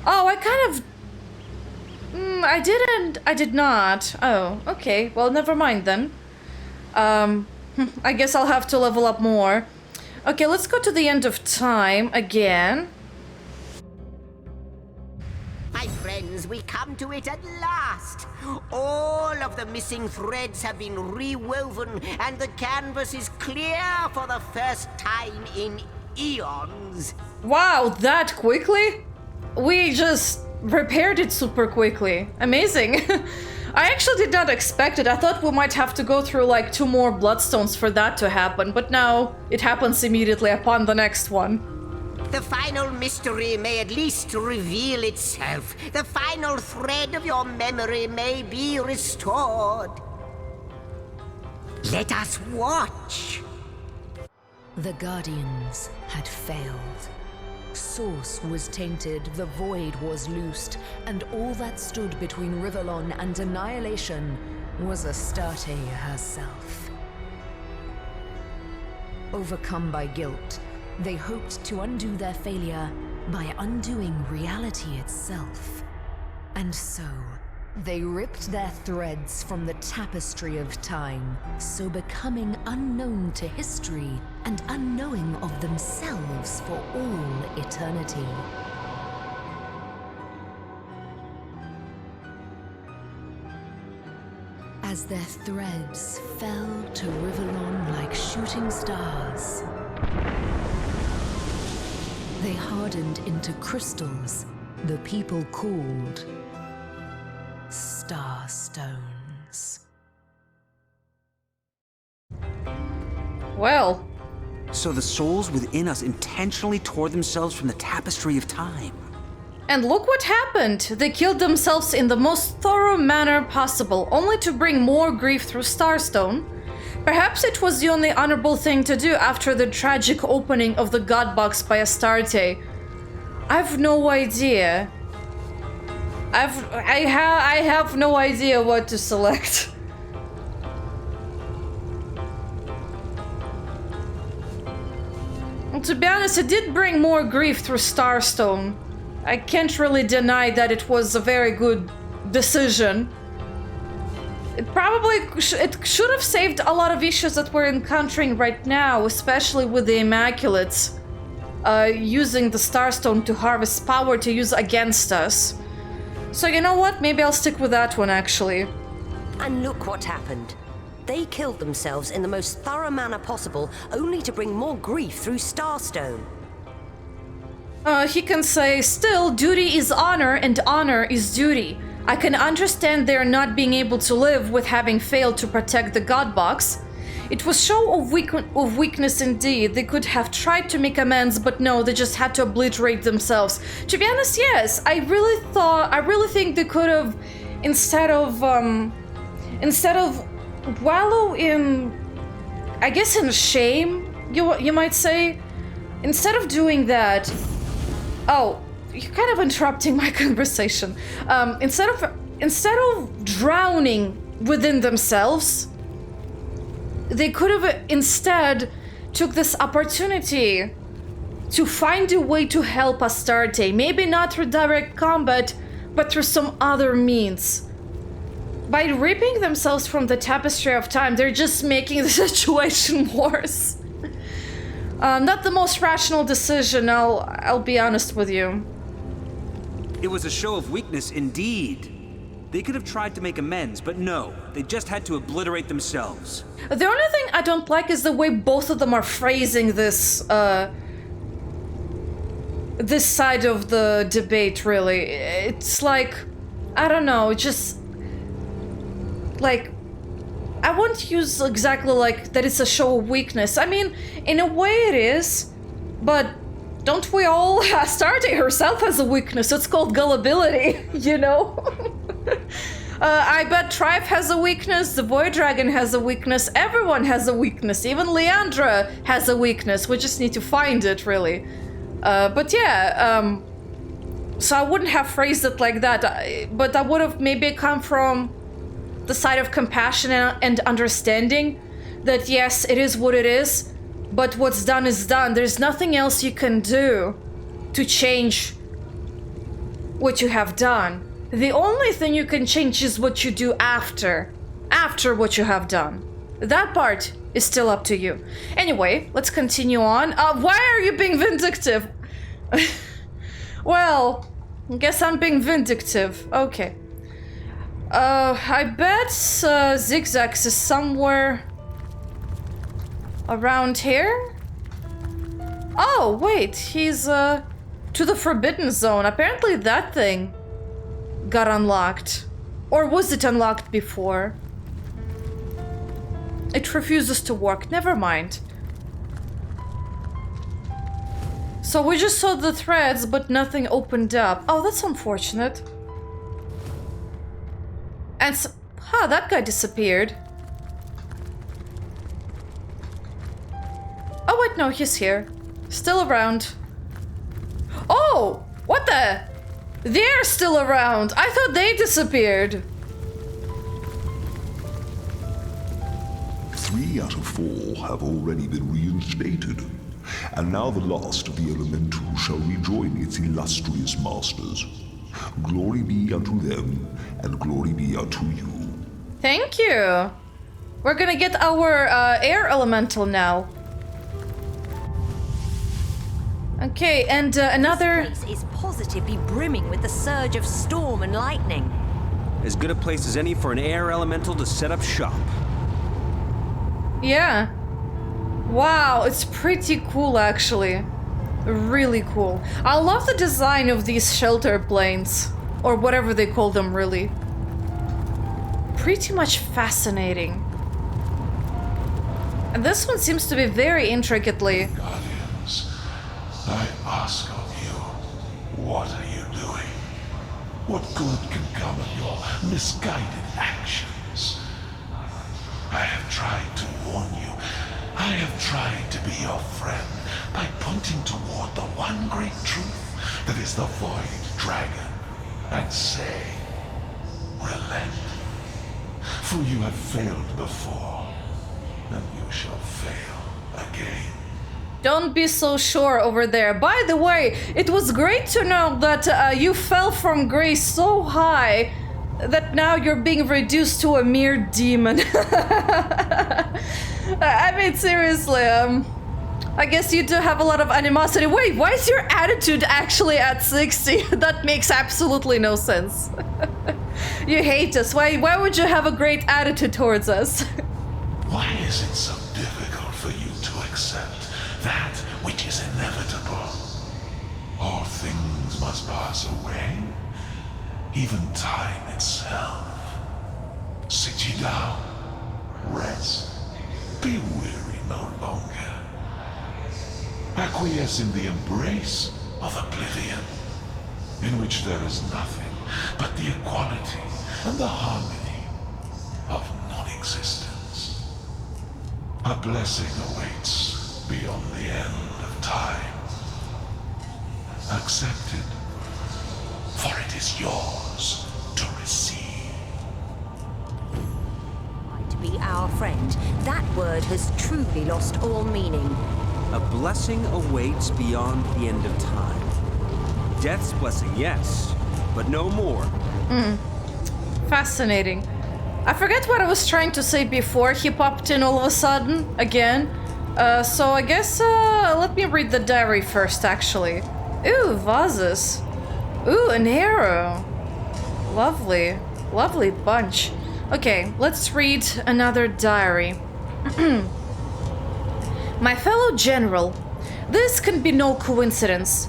Oh, I kind of... I didn't. I did not. Oh, okay. Well, never mind then. I guess I'll have to level up more. Okay, let's go to the end of time again.
My friends, we come to it at last. All of the missing threads have been rewoven, and the canvas is clear for the first time in eons.
Wow, that quickly? We just repaired it super quickly. Amazing. I actually did not expect it. I thought we might have to go through like 2 more bloodstones for that to happen, but now it happens immediately upon the next one.
The final mystery may at least reveal itself. The final thread of your memory may be restored. Let us watch.
The Guardians had failed. Source was tainted, the void was loosed, and all that stood between Rivellon and annihilation was Astarte herself. Overcome by guilt, they hoped to undo their failure by undoing reality itself. And so, they ripped their threads from the tapestry of time, so becoming unknown to history and unknowing of themselves for all eternity. As their threads fell to Rivellon like shooting stars, they hardened into crystals the people called Starstones.
Well.
So the souls within us intentionally tore themselves from the tapestry of time.
And look what happened. They killed themselves in the most thorough manner possible, only to bring more grief through Starstone. Perhaps it was the only honorable thing to do after the tragic opening of the God Box by Astarte. I've no idea. I have no idea what to select. Well, to be honest, it did bring more grief through Starstone. I can't really deny that it was a very good decision. It should have saved a lot of issues that we're encountering right now, especially with the Immaculates using the Starstone to harvest power to use against us. So you know what? Maybe I'll stick with that one, actually.
And look what happened. They killed themselves in the most thorough manner possible, only to bring more grief through Starstone.
He can say, still, duty is honor and honor is duty. I can understand their not being able to live with having failed to protect the God Box. It was show of weakness indeed. They could have tried to make amends, but no, they just had to obliterate themselves. To be honest, yes, I really think they could have, instead of wallow in, I guess, in shame, you might say, instead of doing that. Oh, you're kind of interrupting my conversation. Instead of drowning within themselves, they could have instead took this opportunity to find a way to help Astarte. Maybe not through direct combat, but through some other means. By ripping themselves from the tapestry of time, they're just making the situation worse. Not the most rational decision, I'll be honest with you.
It was a show of weakness indeed. They could have tried to make amends, but no, they just had to obliterate themselves.
The only thing I don't like is the way both of them are phrasing this, this side of the debate, really. It's like, I don't know, just, like, I won't use exactly like that it's a show of weakness. I mean, in a way it is, but don't we all, Astarte herself has a weakness, it's called gullibility, you know? I bet Trife has a weakness, the Void Dragon has a weakness, everyone has a weakness, even Leandra has a weakness, we just need to find it, really. But yeah, so I wouldn't have phrased it like that, but I would have maybe come from the side of compassion and understanding that yes, it is what it is, but what's done is done. There's nothing else you can do to change what you have done. The only thing you can change is what you do after what you have done. That part is still up to you. Anyway, let's continue on. Why are you being vindictive? Well, I guess I'm being vindictive. Okay. I bet Zigzags is somewhere around here? Oh, wait, he's to the Forbidden Zone. Apparently that thing got unlocked. Or was it unlocked before? It refuses to work. Never mind. So we just saw the threads, but nothing opened up. Oh, that's unfortunate. And so, that guy disappeared. Oh wait, no, he's here. Still around. Oh! What the? They're still around! I thought they disappeared!
3 out of 4 have already been reinstated, and now the last of the elemental shall rejoin its illustrious masters. Glory be unto them, and glory be unto you.
Thank you! We're gonna get our air elemental now. Okay, and another...
This place is positively brimming with the surge of storm and lightning.
As good a place as any for an air elemental to set up shop.
Yeah. Wow, it's pretty cool, actually. Really cool. I love the design of these shelter planes. Or whatever they call them, really. Pretty much fascinating. And this one seems to be very intricately...
Guardians, I ask of you, what are you doing? What good can come of your misguided actions? I have tried to warn you. I have tried to be your friend by pointing toward the one great truth that is the Void Dragon, and say, relent. For you have failed before, and you shall fail again.
Don't be so sure over there. By the way, it was great to know that you fell from grace so high that now you're being reduced to a mere demon. I mean, seriously, I guess you do have a lot of animosity. Wait, why is your attitude actually at 60? That makes absolutely no sense. You hate us. Why would you have a great attitude towards us?
Why is it so difficult for you to accept that which is inevitable? All miles away, even time itself. Sit ye down, rest, be weary no longer. Acquiesce in the embrace of oblivion, in which there is nothing but the equality and the harmony of non-existence. A blessing awaits beyond the end of time. Accept it, for it is yours to receive.
To be our friend, that word has truly lost all meaning.
A blessing awaits beyond the end of time. Death's blessing, yes, but no more.
Fascinating. I forget what I was trying to say before he popped in all of a sudden, again. So I guess, let me read the diary first, actually. Ooh, vases. Ooh, an arrow. Lovely. Lovely bunch. Okay, let's read another diary. My fellow general, this can be no coincidence.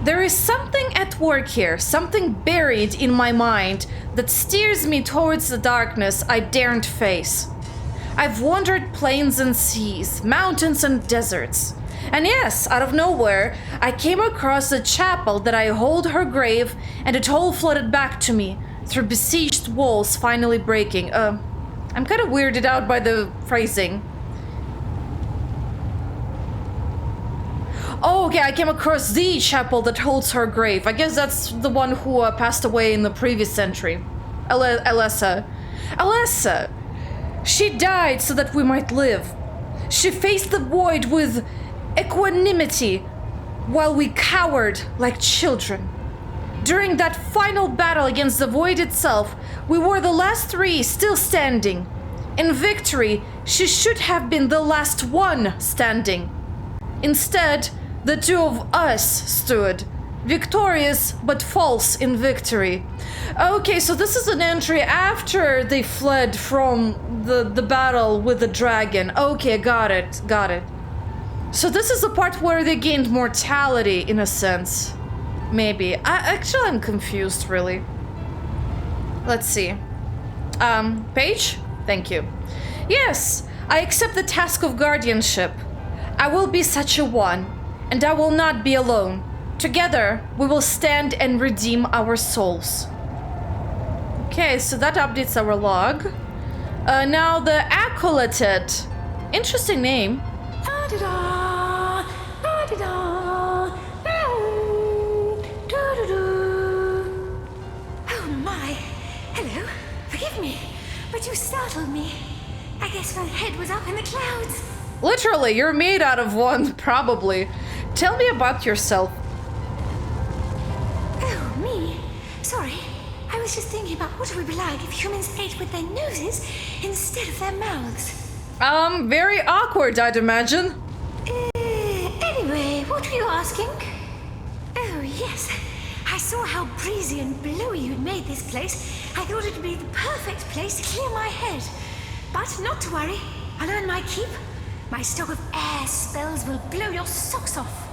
There is something at work here, something buried in my mind that steers me towards the darkness I daren't face. I've wandered plains and seas, mountains and deserts. And yes, out of nowhere, I came across a chapel that I hold her grave, and it all flooded back to me, through besieged walls finally breaking. I'm kind of weirded out by the phrasing. Oh, okay, I came across the chapel that holds her grave. I guess that's the one who passed away in the previous century. Alessa. Alessa! She died so that we might live. She faced the void with equanimity, while we cowered like children. During that final battle against the void itself, we were the last three still standing. In victory, she should have been the last one standing. Instead, the two of us stood, victorious but false in victory. Okay, so this is an entry after they fled from the battle with the dragon. Okay, got it. So this is the part where they gained mortality, in a sense. Maybe. I'm confused, really. Let's see. Page? Thank you. Yes, I accept the task of guardianship. I will be such a one, and I will not be alone. Together, we will stand and redeem our souls. Okay, so that updates our log. Now the Acolyted. Interesting name.
Oh my. Hello. Forgive me, but you startled me. I guess my head was up in the clouds.
Literally, you're made out of one, probably. Tell me about yourself.
Oh, me? Sorry. I was just thinking about what it would be like if humans ate with their noses instead of their mouths.
Very awkward, I'd imagine.
Anyway, what were you asking? Oh, yes. I saw how breezy and blowy you'd made this place. I thought it would be the perfect place to clear my head. But not to worry. I'll earn my keep. My stock of air spells will blow your socks off.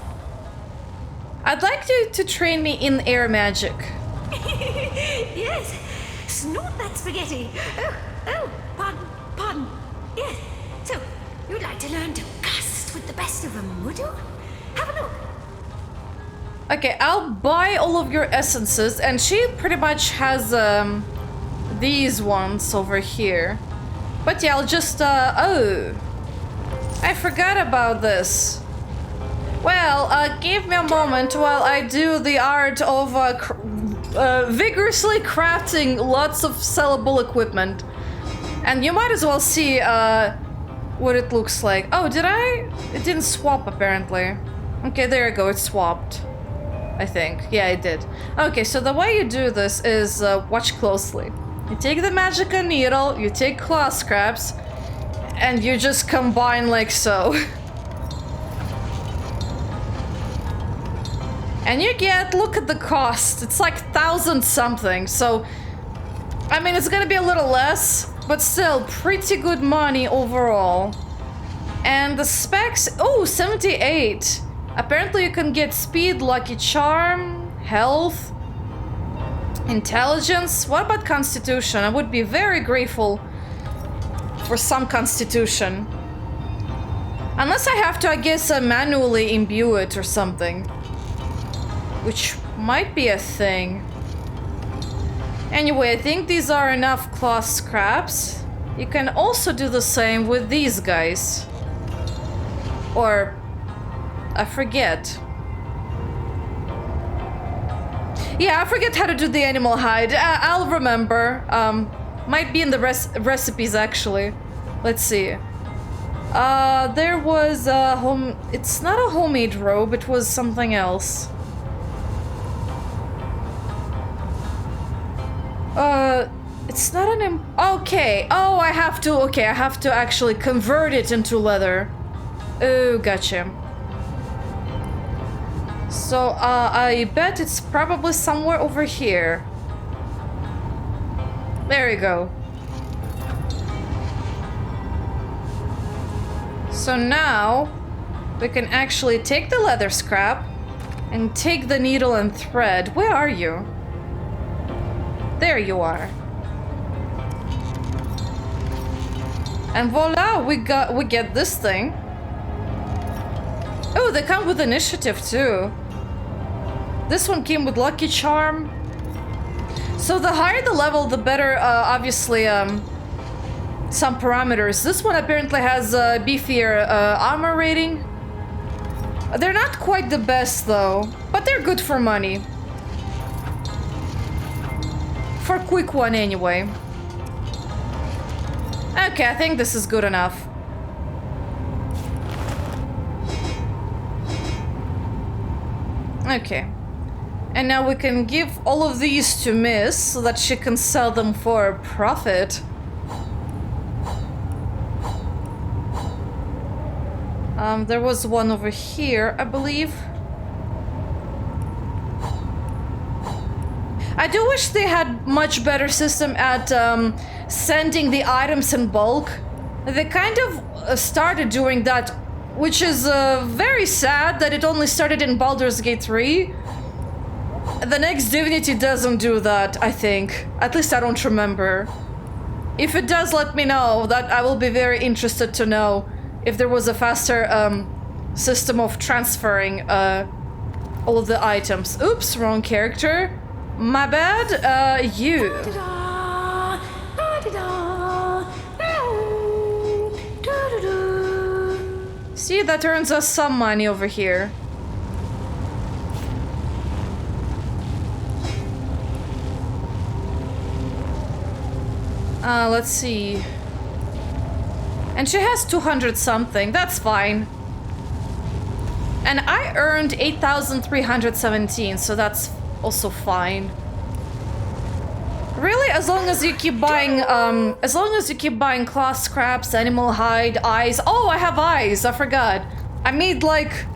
I'd like you to train me in air magic.
Yes. Snort that spaghetti. Oh, pardon. Yes. So, you'd like to learn to gust with the best of them, would you? Have a look.
Okay, I'll buy all of your essences, and she pretty much has these ones over here. But yeah, I'll just oh, I forgot about this. Well, give me a moment while I do the art of vigorously crafting lots of sellable equipment. And you might as well see what it looks like. Oh, did I? It didn't swap, apparently. Okay, there you go, it swapped. I think. Yeah, it did. Okay, so the way you do this is, watch closely. You take the magical needle, you take claw scraps, and you just combine like so. And you get, look at the cost, it's like 1,000 something, so I mean, it's gonna be a little less, but still pretty good money overall. And the specs, oh, 78. Apparently you can get speed, lucky charm, health, Intelligence? What about Constitution? I would be very grateful for some Constitution. Unless I have to, I guess, manually imbue it or something. Which might be a thing. Anyway, I think these are enough cloth scraps. You can also do the same with these guys. Or... I forget. Yeah, I forget how to do the animal hide. I'll remember. Might be in the recipes, actually. Let's see. There was a home... It's not a homemade robe, it was something else. It's not an... Okay. Oh, I have to... Okay, I have to actually convert it into leather. Oh, gotcha. So, I bet it's probably somewhere over here. There you go. So now, we can actually take the leather scrap and take the needle and thread. Where are you? There you are. And voila, we get this thing. Oh, they come with initiative too. This one came with lucky charm. So the higher the level, the better, obviously, some parameters. This one apparently has a beefier armor rating. They're not quite the best though, but they're good for money. For a quick one anyway. Okay, I think this is good enough. Okay. And now we can give all of these to Miss so that she can sell them for a profit. There was one over here, I believe. I do wish they had much better system at sending the items in bulk. They kind of started doing that, which is very sad that it only started in Baldur's Gate 3. The next Divinity doesn't do that, I think. At least I don't remember. If it does, let me know. That I will be very interested to know if there was a faster system of transferring all of the items. Oops, wrong character. My bad. You. See, that earns us some money over here. Let's see. And she has 200 something. That's fine. And I earned 8,317, so that's also fine. Really, as long as you keep buying, cloth scraps, animal hide, eyes. Oh, I have eyes. I forgot. I made like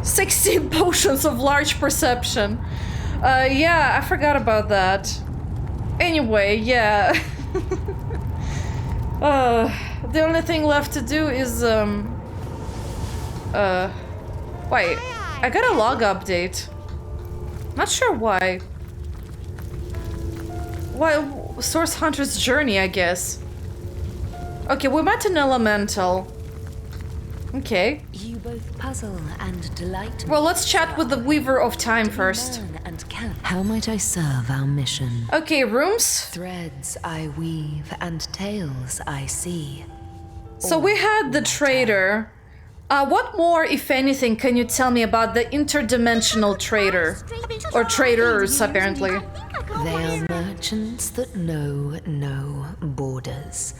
16 potions of large perception. Yeah, I forgot about that. Anyway, yeah. The only thing left to do is, wait, I got a log update. Not sure why. Well, Source Hunter's Journey, I guess. Okay, we met an elemental. Okay.
You both puzzle and delight me.
Well, let's chat with the Weaver of Time first.
How might I serve our mission?
Okay, rooms.
Threads I weave and tales I see.
So we had the trader. What more, if anything, can you tell me about the interdimensional trader? Or traders, apparently.
They are merchants that know no borders.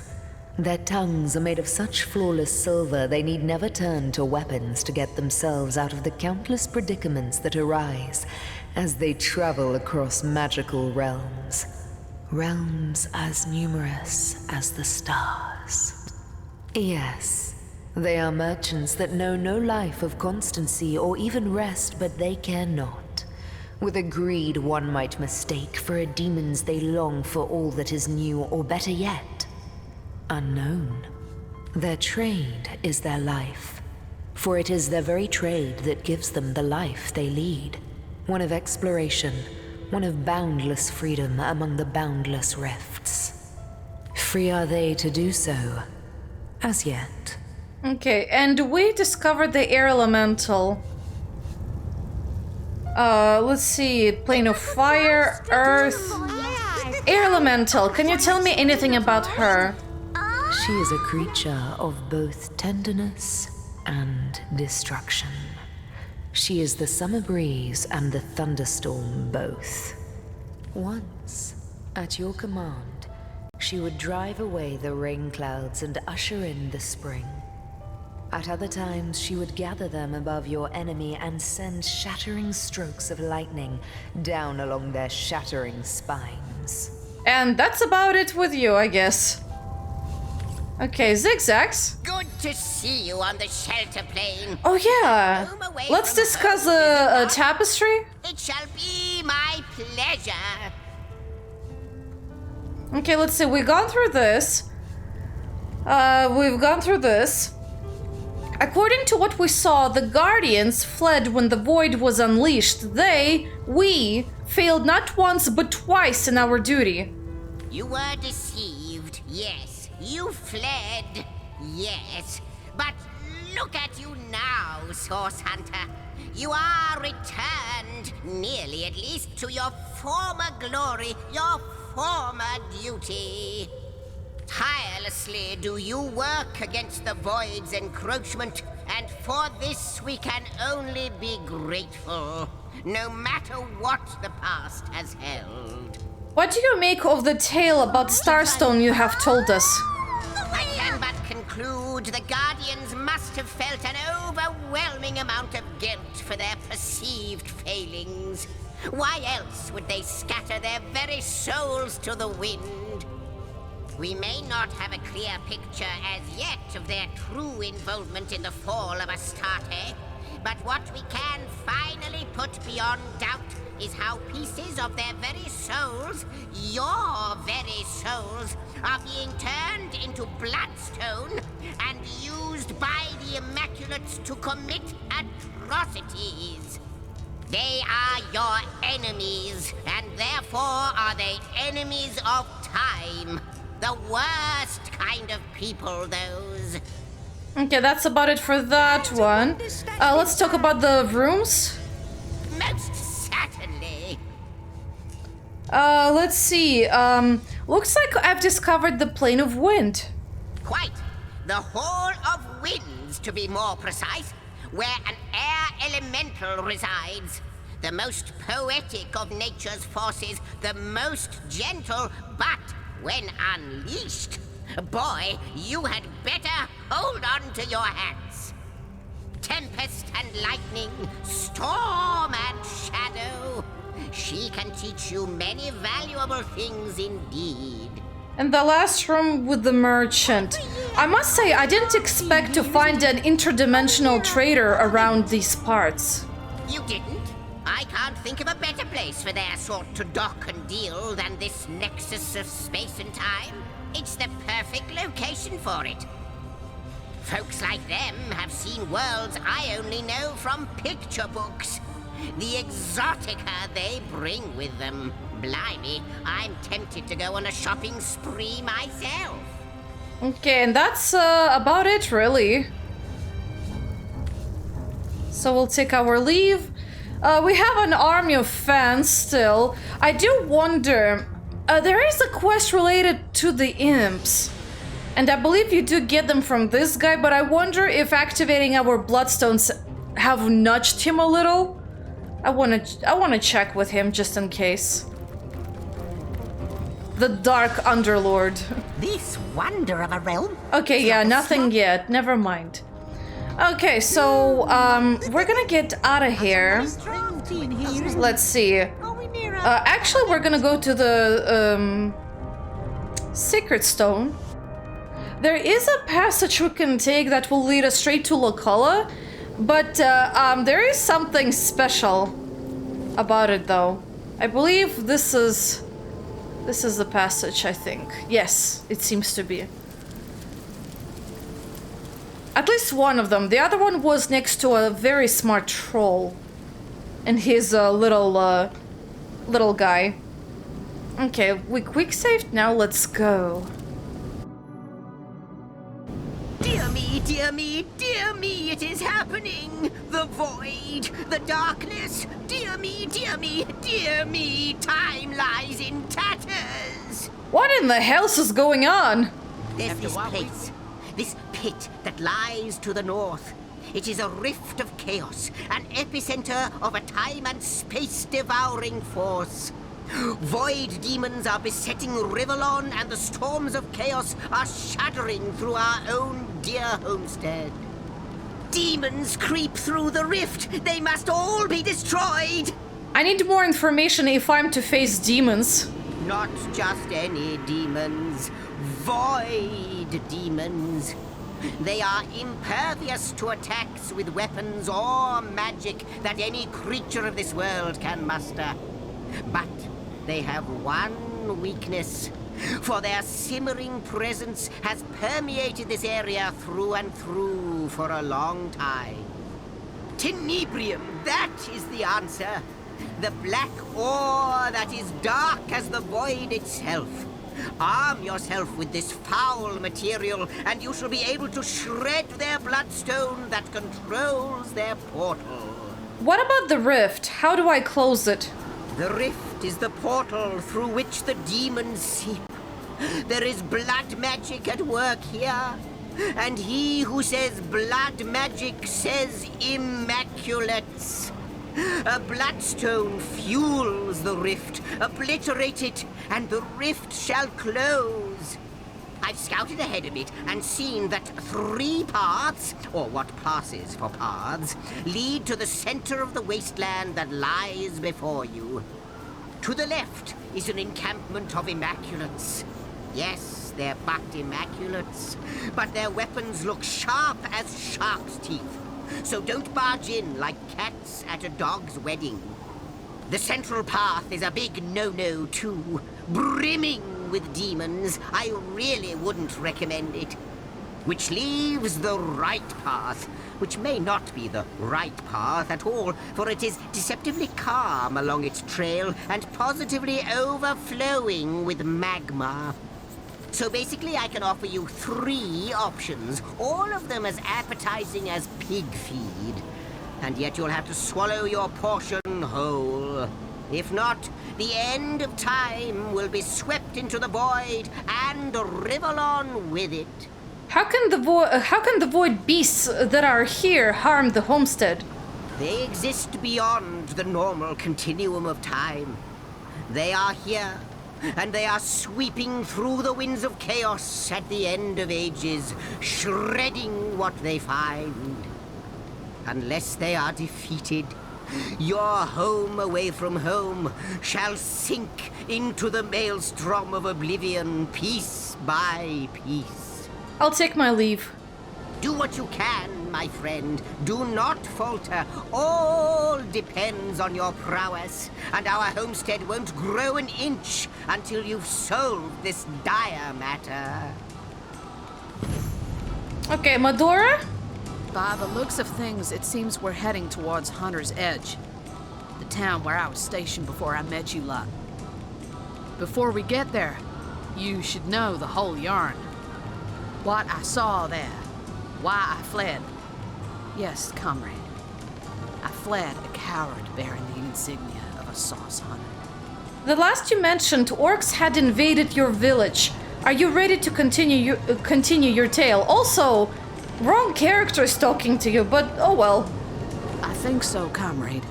Their tongues are made of such flawless silver they need never turn to weapons to get themselves out of the countless predicaments that arise as they travel across magical realms. Realms as numerous as the stars. Yes, they are merchants that know no life of constancy or even rest, but they care not. With a greed one might mistake for a demon's, they long for all that is new, or better yet, unknown. Their trade is their life, for it is their very trade that gives them the life they lead. One of exploration, one of boundless freedom among the boundless rifts. Free are they to do so, as yet.
Okay, and we discovered the air elemental. Let's see, plane of fire, earth, air elemental. Can you tell me anything about her?
She is a creature of both tenderness and destruction. She is the summer breeze and the thunderstorm both. Once, at your command, she would drive away the rain clouds and usher in the spring. At other times, she would gather them above your enemy and send shattering strokes of lightning down along their shattering spines.
And that's about it with you, I guess. Okay, zigzags.
Good to see you on the shelter plane.
Oh yeah, let's discuss a tapestry.
It shall be my pleasure.
Okay, let's see, we've gone through this. According to what we saw, the Guardians fled when the Void was unleashed. We, failed not once but twice in our duty.
You were deceived, yes. You fled, yes. But look at you now, Source Hunter. You are returned, nearly at least, to your former glory, your former duty. Tirelessly do you work against the Void's encroachment, and for this we can only be grateful, no matter what the past has held.
What do you make of the tale about Starstone you have told us?
I can but conclude the Guardians must have felt an overwhelming amount of guilt for their perceived failings. Why else would they scatter their very souls to the wind? We may not have a clear picture as yet of their true involvement in the fall of Astarte, but what we can finally put beyond doubt is how pieces of their very souls, your very souls, are being turned into bloodstone and used by the Immaculates to commit atrocities. They are your enemies, and therefore are they enemies of time. The worst kind of people, those.
Okay, that's about it for that one. Let's talk about the rooms.
Most certainly.
Let's see. Looks like I've discovered the plane of wind.
Quite. The Hall of Winds, to be more precise, where an air elemental resides. The most poetic of nature's forces, the most gentle, but when unleashed, boy, you had better hold on to your hats. Tempest and lightning, storm and shadow. She can teach you many valuable things indeed.
And the last room with the merchant. I must say, I didn't expect to find an interdimensional trader around these parts.
You didn't? I can't think of a better place for their sort to dock and deal than this nexus of space and time. It's the perfect location for it. Folks like them have seen worlds I only know from picture books. The exotica they bring with them. Blimey, I'm tempted to go on a shopping spree myself.
Okay, and that's about it, really. So we'll take our leave. We have an army of fans still. I do wonder, there is a quest related to the imps. And I believe you do get them from this guy, but I wonder if activating our bloodstones have nudged him a little. I wanna check with him just in case. The Dark Underlord.
This wonder of a realm?
Okay, yeah, nothing yet. Never mind. Okay, so we're gonna get out of here. Let's see. Actually, we're gonna go to the Sacred Stone. There is a passage we can take that will lead us straight to Locala, but there is something special about it, though. I believe this is the passage, I think. Yes, it seems to be. At least one of them. The other one was next to a very smart troll. And his little little guy. Okay, we quick saved, now let's go.
Dear me, dear me, dear me, it is happening! The void, the darkness, dear me, dear me, dear me, time lies in tatters!
What in the hell is going on?
There's this place, this pit that lies to the north. It is a rift of chaos, an epicenter of a time and space-devouring force. Void demons are besetting Rivellon, and the storms of chaos are shuddering through our own dear homestead. Demons creep through the rift. They must all be destroyed.
I need more information if I'm to face demons.
Not just any demons. Void demons. They are impervious to attacks with weapons or magic that any creature of this world can muster. But they have one weakness, for their simmering presence has permeated this area through and through for a long time. Tenebrium, that is the answer. The black ore that is dark as the void itself. Arm yourself with this foul material, and you shall be able to shred their bloodstone that controls their portal.
What about the rift? How do I close it?
The rift is the portal through which the demons seep. There is blood magic at work here, and he who says blood magic says immaculates. A bloodstone fuels the rift. Obliterate it, and the rift shall close. I've scouted ahead a bit and seen that 3 paths, or what passes for paths, lead to the center of the wasteland that lies before you. To the left is an encampment of immaculates. Yes, they're but immaculates, but their weapons look sharp as shark's teeth. So don't barge in like cats at a dog's wedding. The central path is a big no-no too, brimming with demons. I really wouldn't recommend it. Which leaves the right path, which may not be the right path at all, for it is deceptively calm along its trail and positively overflowing with magma. So basically I can offer you 3 options, all of them as appetizing as pig feed. And yet you'll have to swallow your portion whole. If not, the end of time will be swept into the void, and Rivellon with it.
How can the void beasts that are here harm the homestead?
They exist beyond the normal continuum of time. They are here, and they are sweeping through the winds of chaos at the end of ages, shredding what they find. Unless they are defeated, your home away from home shall sink into the maelstrom of oblivion, piece by piece.
I'll take my leave.
Do what you can, my friend. Do not falter. All depends on your prowess, and our homestead won't grow an inch until you've solved this dire matter.
Okay, Medora?
By the looks of things, it seems we're heading towards Hunter's Edge, the town where I was stationed before I met you lot. Before we get there, you should know the whole yarn. What I saw there. Why I fled. Yes, comrade. I fled a coward bearing the insignia of a sauce hunter.
The last you mentioned, orcs had invaded your village. Are you ready to continue your tale? Also, wrong character is talking to you, but oh well.
I think so, comrade.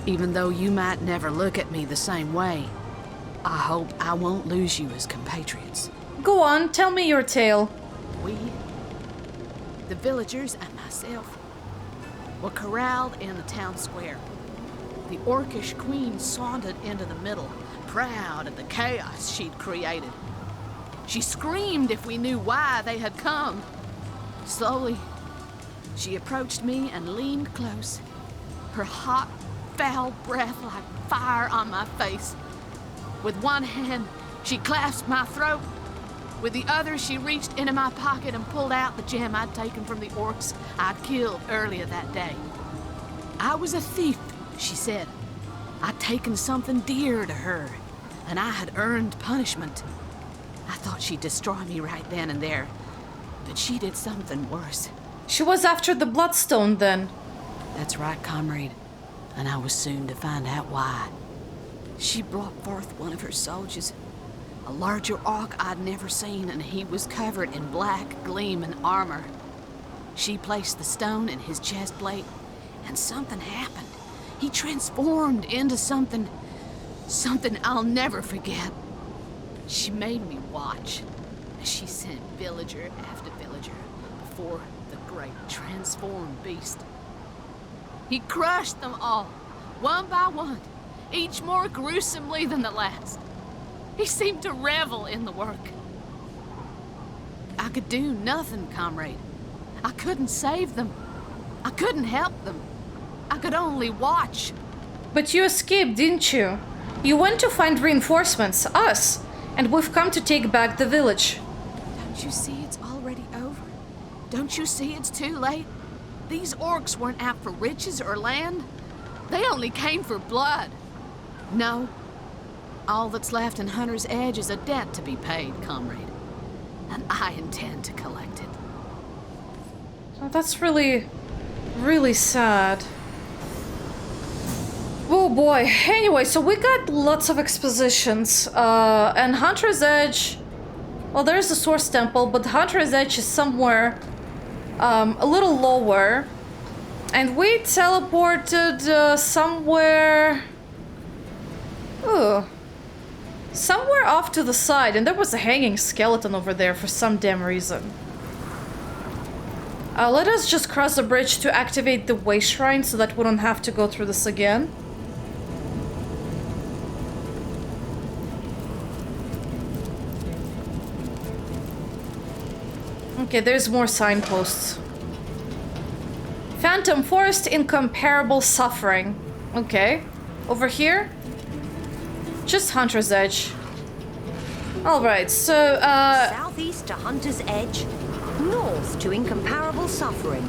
Even though you might never look at me the same way, I hope I won't lose you as compatriots.
Go on, tell me your tale.
We, the villagers and myself, were corralled in the town square. The orcish queen sauntered into the middle, proud of the chaos she'd created. She screamed if we knew why they had come. Slowly, she approached me and leaned close, her hot, foul breath like fire on my face. With one hand, she clasped my throat. With the other, she reached into my pocket and pulled out the gem I'd taken from the orcs I'd killed earlier that day. I was a thief, she said, I'd taken something dear to her, and I had earned punishment. I thought she'd destroy me right then and there, but she did something worse.
She was after the Bloodstone, then.
That's right, comrade, and I was soon to find out why. She brought forth one of her soldiers, a larger orc I'd never seen, and he was covered in black, gleaming armor. She placed the stone in his chest plate, and something happened. He transformed into something I'll never forget. She made me watch as she sent villager after villager before the great transformed beast. He crushed them all, one by one, each more gruesomely than the last. He seemed to revel in the work. I could do nothing, comrade. I couldn't save them. I couldn't help them. I could only watch.
But you escaped, didn't you? You went to find reinforcements, us, and we've come to take back the village.
Don't you see it's already over? Don't you see it's too late? These orcs weren't out for riches or land. They only came for blood. No. All that's left in Hunter's Edge is a debt to be paid, comrade. And I intend to collect it.
Oh, that's really, really sad. Oh boy. Anyway, so we got lots of expositions. And Hunter's Edge... Well, there's the Source Temple, but Hunter's Edge is somewhere a little lower. And we teleported somewhere... Ooh. Somewhere off to the side, and there was a hanging skeleton over there for some damn reason. Let us just cross the bridge to activate the Way Shrine so that we don't have to go through this again. Okay, there's more signposts. Phantom Forest, Incomparable Suffering. Okay. Over here? Just Hunter's Edge. Alright, so,
Southeast to Hunter's Edge, north to Incomparable Suffering.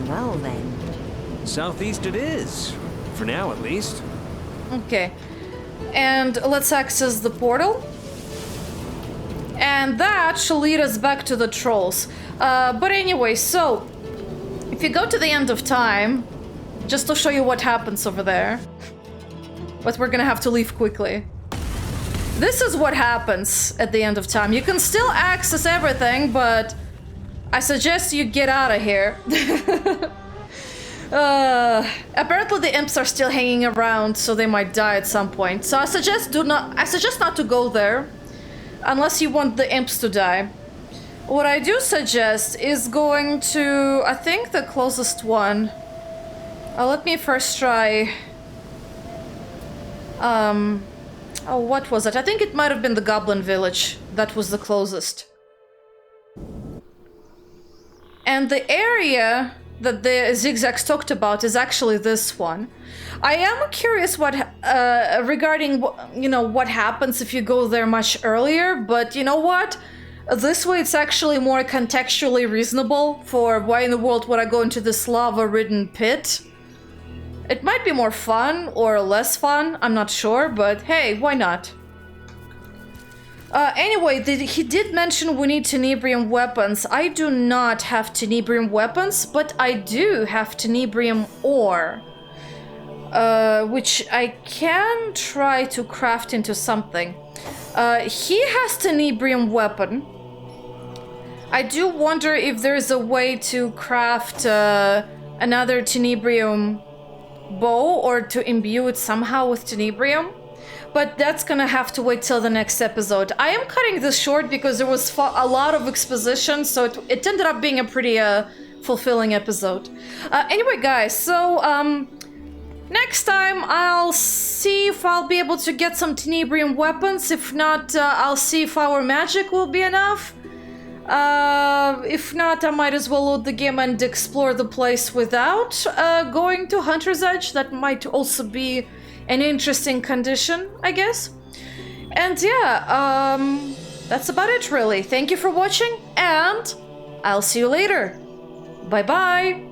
Well then.
Southeast it is. For now, at least.
Okay. And let's access the portal. And that should lead us back to the trolls. But anyway, so... If you go to the end of time, just to show you what happens over there. But we're gonna have to leave quickly. This is what happens at the end of time. You can still access everything, but I suggest you get out of here. Apparently the imps are still hanging around, so they might die at some point. So I suggest not to go there, unless you want the imps to die. What I do suggest is going to, I think, the closest one. Let me first try. Oh, what was it? I think it might have been the Goblin Village. That was the closest. And the area that the zigzags talked about is actually this one. I am curious what regarding what happens if you go there much earlier, but you know what? This way it's actually more contextually reasonable for why in the world would I go into this lava-ridden pit. It might be more fun or less fun, I'm not sure, but hey, why not? Anyway, he did mention we need tenebrium weapons. I do not have tenebrium weapons, but I do have tenebrium ore. Which I can try to craft into something. He has tenebrium weapon. I do wonder if there's a way to craft another tenebrium bow or to imbue it somehow with tenebrium. But that's gonna have to wait till the next episode. I am cutting this short because there was a lot of exposition, so it ended up being a pretty fulfilling episode. Anyway, guys, so next time I'll see if I'll be able to get some tenebrium weapons. If not, I'll see if our magic will be enough. If not, I might as well load the game and explore the place without going to Hunter's Edge. That might also be an interesting condition, I guess. And yeah, that's about it really. Thank you for watching, and I'll see you later. Bye-bye!